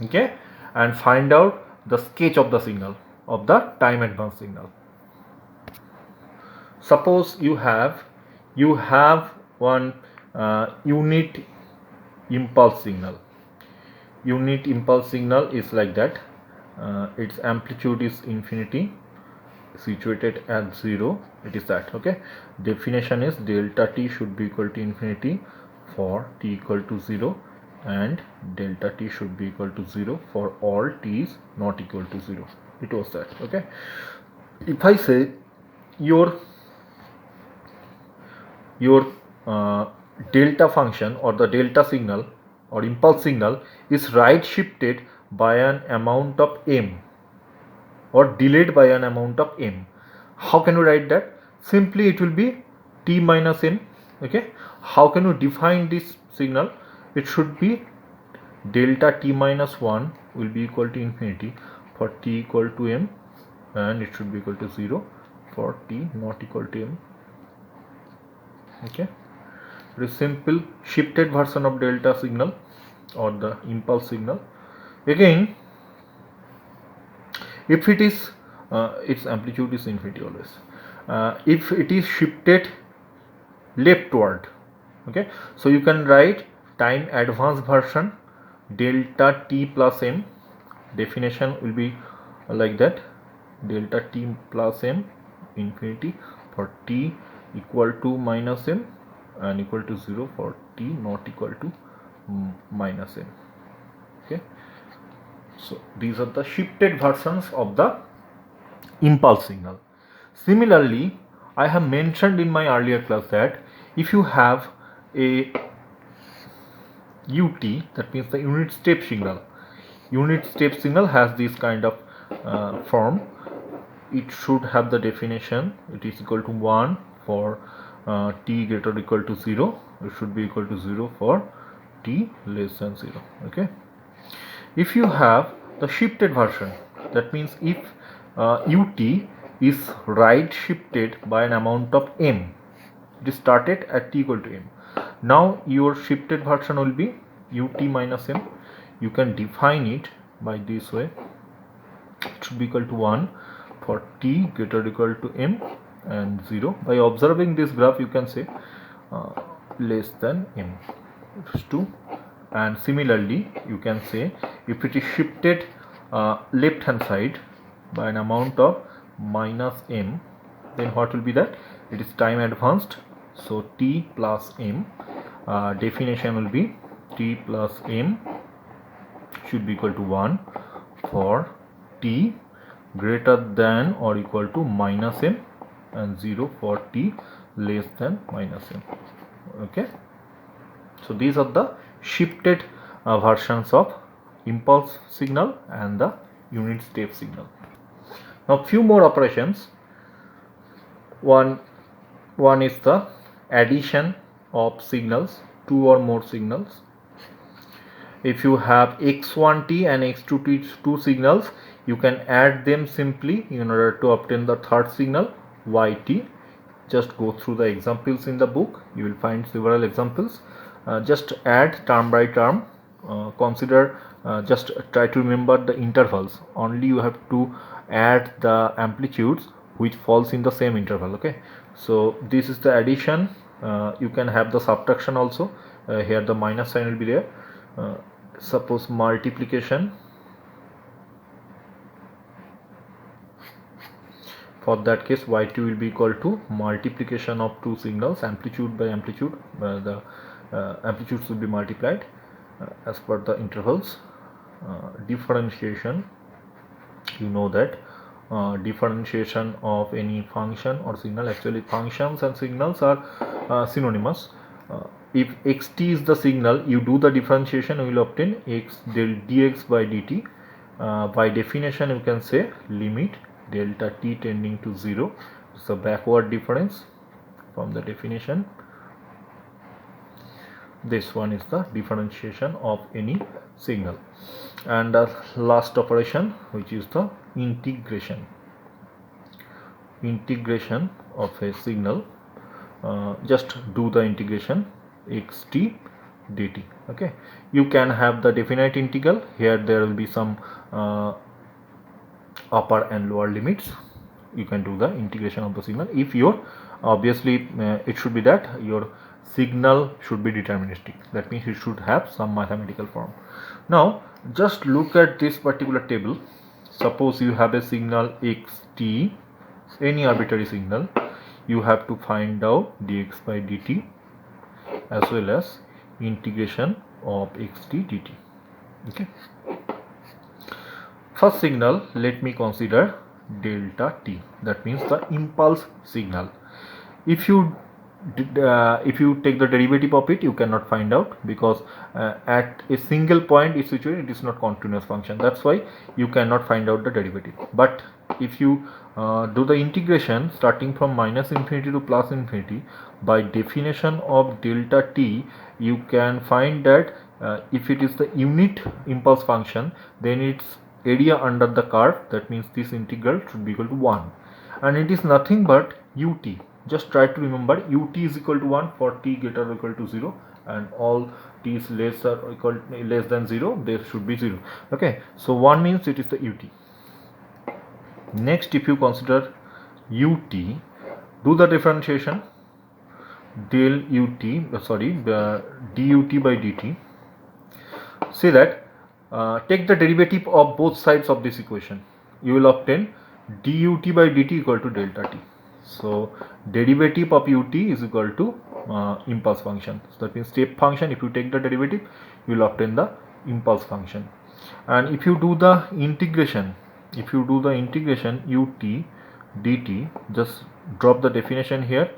Okay, and find out the sketch of the signal, of the time advance signal. Suppose you have one unit impulse signal. Unit impulse signal is like that. Its amplitude is infinity, situated at 0. It is that. Okay, definition is delta t should be equal to infinity for t equal to 0, and delta t should be equal to 0 for all t is not equal to 0. It was that. Okay, if I say your delta function or the delta signal or impulse signal is right shifted by an amount of m or delayed by an amount of m. How can we write that? Simply it will be t minus m. Okay, how can we define this signal? It should be delta t minus 1 will be equal to infinity for t equal to m, and it should be equal to 0 for t not equal to m. Okay, it is simple shifted version of delta signal or the impulse signal. Again, if it is its amplitude is infinity always. If it is shifted leftward, okay, so you can write time advance version delta t plus m. Definition will be like that: delta t plus m infinity for t equal to minus m and equal to 0 for t not equal to minus m. Okay, so these are the shifted versions of the impulse signal. Similarly, I have mentioned in my earlier class that if you have a UT, that means the unit step signal. Unit step signal has this kind of form. It should have the definition. It is equal to 1 for t greater or equal to 0. It should be equal to 0 for t less than 0. Okay. If you have the shifted version, that means if ut is right shifted by an amount of m, it is started at t equal to m. Now your shifted version will be ut minus m. You can define it by this way. It should be equal to 1 for t greater or equal to m and 0. By observing this graph, you can say less than m. It is 2. And similarly, you can say if it is shifted left hand side by an amount of minus m, then what will be that? It is time advanced. So t plus m, definition will be t plus m should be equal to 1 for t greater than or equal to minus m and 0 for t less than minus m. Okay, so these are the shifted versions of impulse signal and the unit step signal. Now few more operations. One is the addition of signals, 2 or more signals. If you have x1t and x2t two signals, you can add them simply in order to obtain the third signal yt. Just go through the examples in the book, you will find several examples. Just add term by term. Consider, just try to remember the intervals. Only you have to add the amplitudes which falls in the same interval. Okay, so this is the addition. You can have the subtraction also. Here the minus sign will be there. Suppose multiplication. For that case, yt will be equal to multiplication of two signals, amplitude by amplitude. The amplitudes will be multiplied as per the intervals. Differentiation, you know that differentiation of any function or signal, actually functions and signals are synonymous. If xt is the signal, you do the differentiation, you will obtain x del dx by dt. By definition, you can say limit delta t tending to 0. It's a backward difference from the definition. This one is the differentiation of any signal. And the last operation, which is the integration of a signal. Just do the integration xt dt. Okay, you can have the definite integral. Here there will be some upper and lower limits. You can do the integration of the signal. If your obviously it should be that your signal should be deterministic, that means it should have some mathematical form. Now just look at this particular table. Suppose you have a signal xt, any arbitrary signal. You have to find out dx by dt as well as integration of xt dt. Okay, first signal, let me consider delta t, that means the impulse signal. If you take the derivative of it, you cannot find out, because at a single point is situated, it is not continuous function. That's why you cannot find out the derivative. But if you do the integration starting from minus infinity to plus infinity, by definition of delta t, you can find that if it is the unit impulse function, then its area under the curve, that means this integral should be equal to 1, and it is nothing but ut. Just try to remember ut is equal to 1 for t greater or equal to 0, and all t is less than 0, there should be 0. Okay, so 1 means it is the ut. Next, if you consider ut, do the differentiation del ut, dut by dt. See that take the derivative of both sides of this equation, you will obtain dut by dt equal to delta t. So derivative of ut is equal to impulse function. So that means step function, if you take the derivative, you will obtain the impulse function. And if you do the integration, ut dt, just drop the definition here.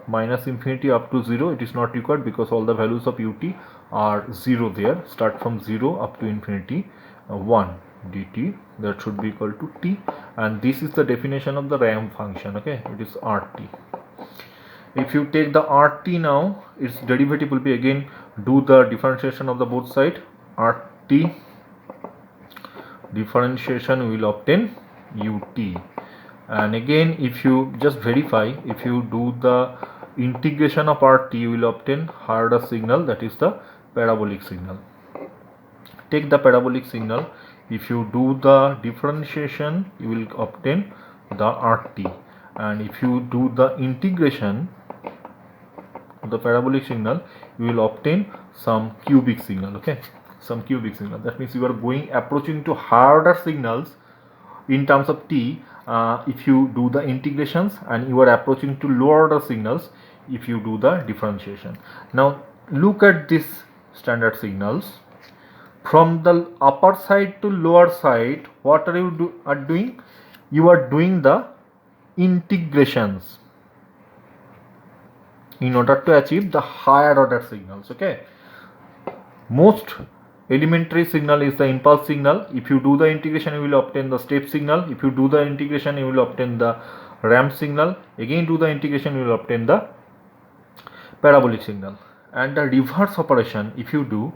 Minus infinity up to 0, it is not required because all the values of ut are 0 there. Start from 0 up to infinity, 1 dt, that should be equal to t, and this is the definition of the ramp function. Okay, it is rt. If you take the rt now, its derivative will be, again do the differentiation of the both side, rt differentiation, we will obtain ut. And again, if you just verify, if you do the integration of rt, you will obtain harder signal, that is the parabolic signal. Take the parabolic signal, if you do the differentiation, you will obtain the rt, and if you do the integration of the parabolic signal, you will obtain some cubic signal. Okay, some cubic signal, that means you are approaching to harder signals in terms of t if you do the integrations, and you are approaching to lower order signals if you do the differentiation. Now look at this standard signals. From the upper side to lower side, what are you doing? You are doing the integrations in order to achieve the higher order signals. Okay, most elementary signal is the impulse signal. If you do the integration, you will obtain the step signal. If you do the integration, you will obtain the ramp signal. Again do the integration, you will obtain the parabolic signal. And the reverse operation, if you do,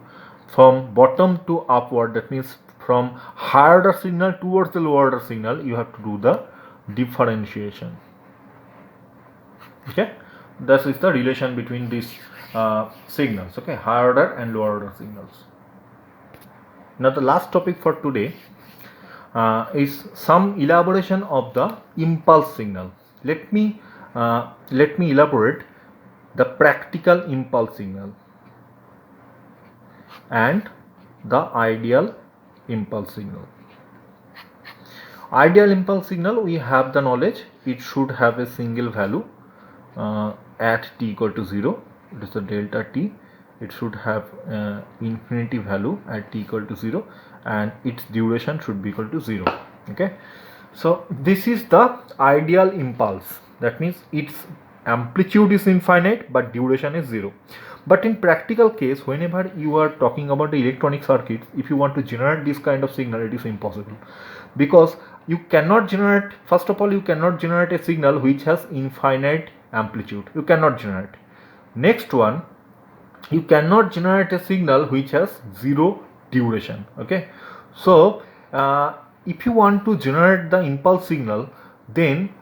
from bottom to upward, that means from higher order signal towards the lower order signal, you have to do the differentiation. Okay, this is the relation between these signals. Okay, higher order and lower order signals. Now the last topic for today is some elaboration of the impulse signal. Let me elaborate the practical impulse signal and the ideal impulse signal. Ideal impulse signal, we have the knowledge it should have a single value at t equal to 0. It is the delta t. It should have infinity value at t equal to 0, and its duration should be equal to 0. Okay, so this is the ideal impulse. That means its amplitude is infinite but duration is 0. But in practical case, whenever you are talking about the electronic circuits, if you want to generate this kind of signal, it is impossible, because you cannot generate, first of all, you cannot generate a signal which has infinite amplitude. You cannot generate. Next one, you cannot generate a signal which has 0 duration. Okay, so if you want to generate the impulse signal, then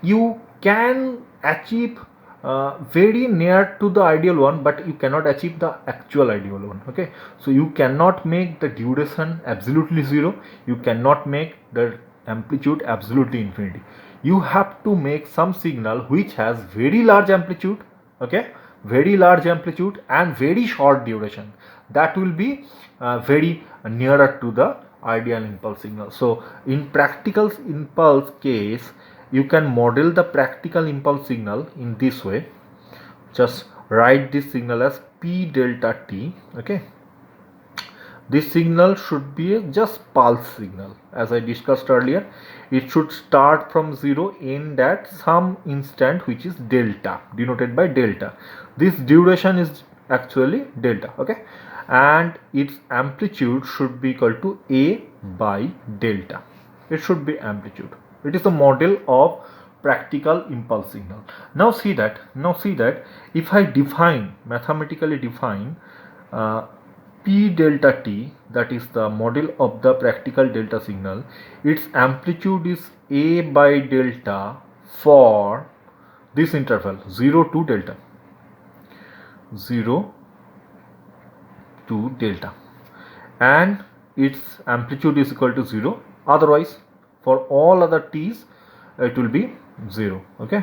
you can achieve very near to the ideal one, but you cannot achieve the actual ideal one. Okay, so you cannot make the duration absolutely 0, you cannot make the amplitude absolutely infinity. You have to make some signal which has very large amplitude, okay, very large amplitude and very short duration. That will be very nearer to the ideal impulse signal. So in practical impulse case, you can model the practical impulse signal in this way. Just write this signal as p delta t. Okay, this signal should be a just pulse signal. As I discussed earlier, it should start from 0, end at some instant which is delta, denoted by delta. This duration is actually delta. Okay, and its amplitude should be equal to a by delta. It should be amplitude. It is a model of practical impulse signal. Now see that if I mathematically define p delta t, that is the model of the practical delta signal, its amplitude is a by delta for this interval 0 to delta, 0 to delta, and its amplitude is equal to 0. Otherwise, for all other t's, it will be 0. Okay,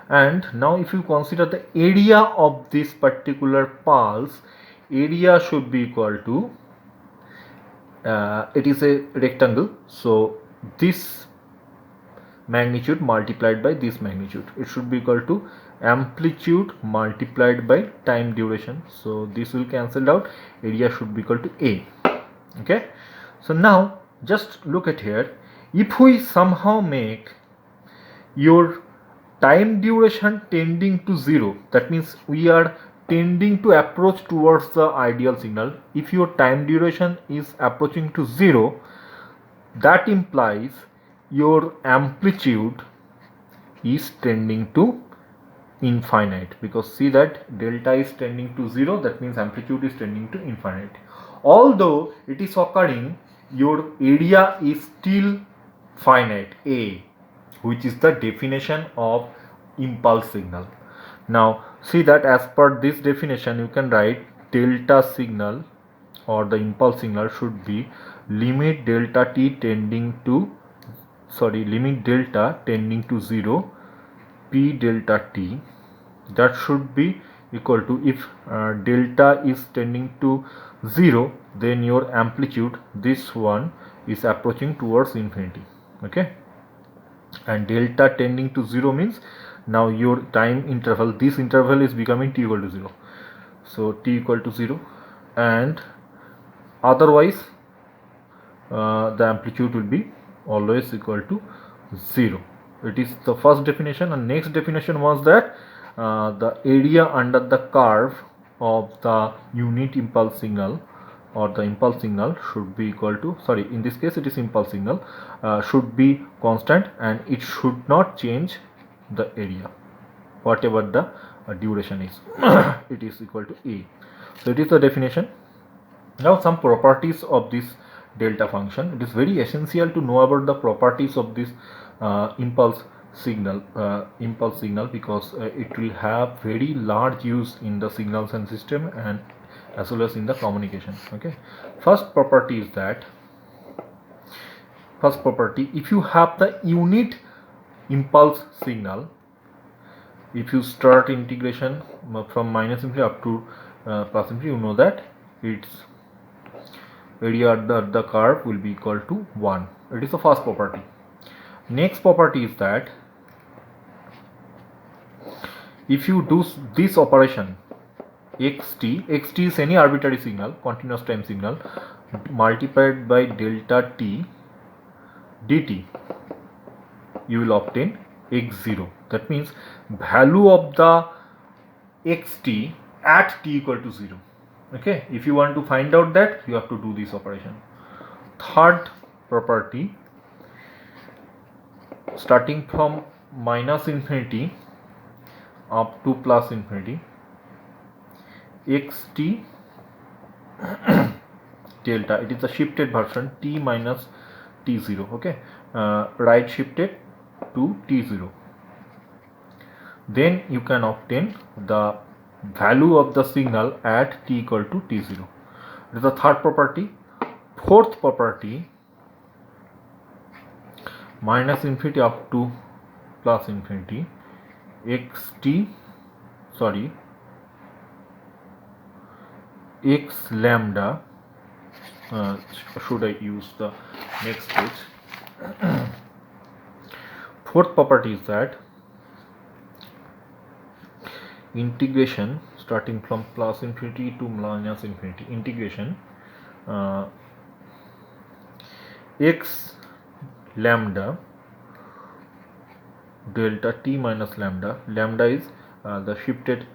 and now if you consider the area of this particular pulse, area should be equal to it is a rectangle, so this magnitude multiplied by this magnitude, it should be equal to amplitude multiplied by time duration. So this will cancel out, area should be equal to a. Okay, so now just look at here. If we somehow make your time duration tending to 0, that means we are tending to approach towards the ideal signal. If your time duration is approaching to 0, that implies your amplitude is tending to infinite, because see that delta is tending to 0, that means amplitude is tending to infinite. Although it is occurring, your area is still finite, a, which is the definition of impulse signal. Now see that as per this definition, you can write delta signal or the impulse signal should be limit delta tending to 0 p delta t. That should be equal to, if delta is tending to 0, then your amplitude, this one, is approaching towards infinity. Okay, and delta tending to 0 means now your time interval, this interval is becoming t equal to 0, so t equal to 0, and otherwise the amplitude will be always equal to 0. It is the first definition. And next definition was that the area under the curve of the unit impulse signal or the impulse signal should be equal to, in this case it is impulse signal, should be constant, and it should not change the area whatever the duration is. It is equal to a. So it is the definition. Now some properties of this delta function. It is very essential to know about the properties of this impulse signal because it will have very large use in the signals and system and as well as in the communication. Okay, first property, if you have the unit impulse signal, if you start integration from minus infinity up to plus infinity, you know that its area under the curve will be equal to 1. It is the first property. Next property is that if you do this operation xt is any arbitrary signal, continuous time signal, multiplied by delta t dt, you will obtain x0. That means value of the xt at t equal to 0. Okay, if you want to find out that, you have to do this operation. Third property, starting from minus infinity up to plus infinity, xt delta, it is the shifted version, t minus t0. Okay, right shifted to t0. Then you can obtain the value of the signal at t equal to t0. It is the third property. Fourth property, minus infinity up to plus infinity, x lambda, should I use the next page? Fourth property is that integration starting from plus infinity to minus infinity, integration x lambda delta t minus lambda, lambda is the shifted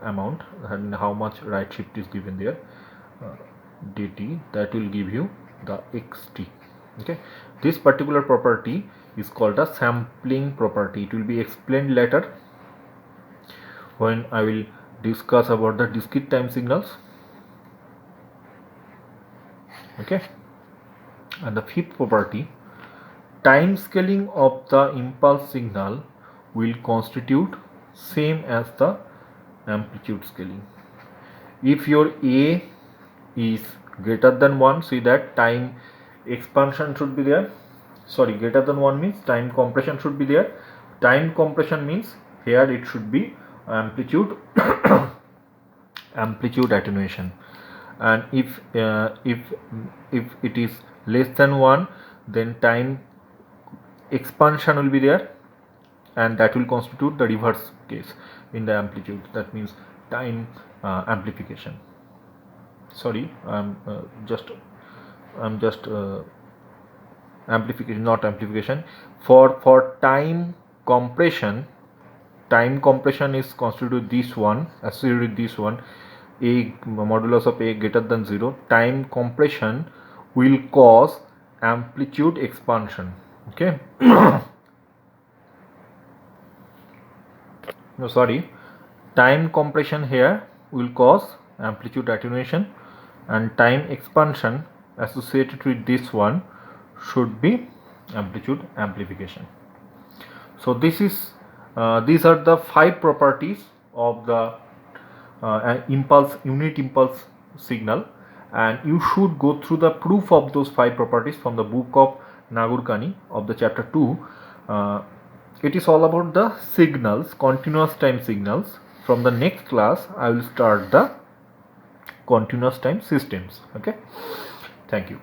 amount and how much right shift is given there, dt, that will give you the xt. Okay, this particular property is called a sampling property. It will be explained later when I will discuss about the discrete time signals. Okay, and the fifth property, time scaling of the impulse signal will constitute same as the amplitude scaling. If your a is greater than 1, see that time expansion should be there. Sorry, greater than 1 means time compression should be there. Time compression means here it should be amplitude amplitude attenuation, and if it is less than 1, then time expansion will be there, and that will constitute the reverse case in the amplitude. That means time amplification. Sorry, I'm just amplification, not amplification. For time compression is constituted this one, associated with this one, a modulus of a greater than 0. Time compression will cause amplitude expansion. Okay. No, sorry, time compression here will cause amplitude attenuation, and time expansion associated with this one should be amplitude amplification. So this is these are the 5 properties of the unit impulse signal, and you should go through the proof of those 5 properties from the book of Nagurkani of the chapter 2. It is all about the signals, continuous time signals. From the next class I will start the continuous time systems. Okay, thank you.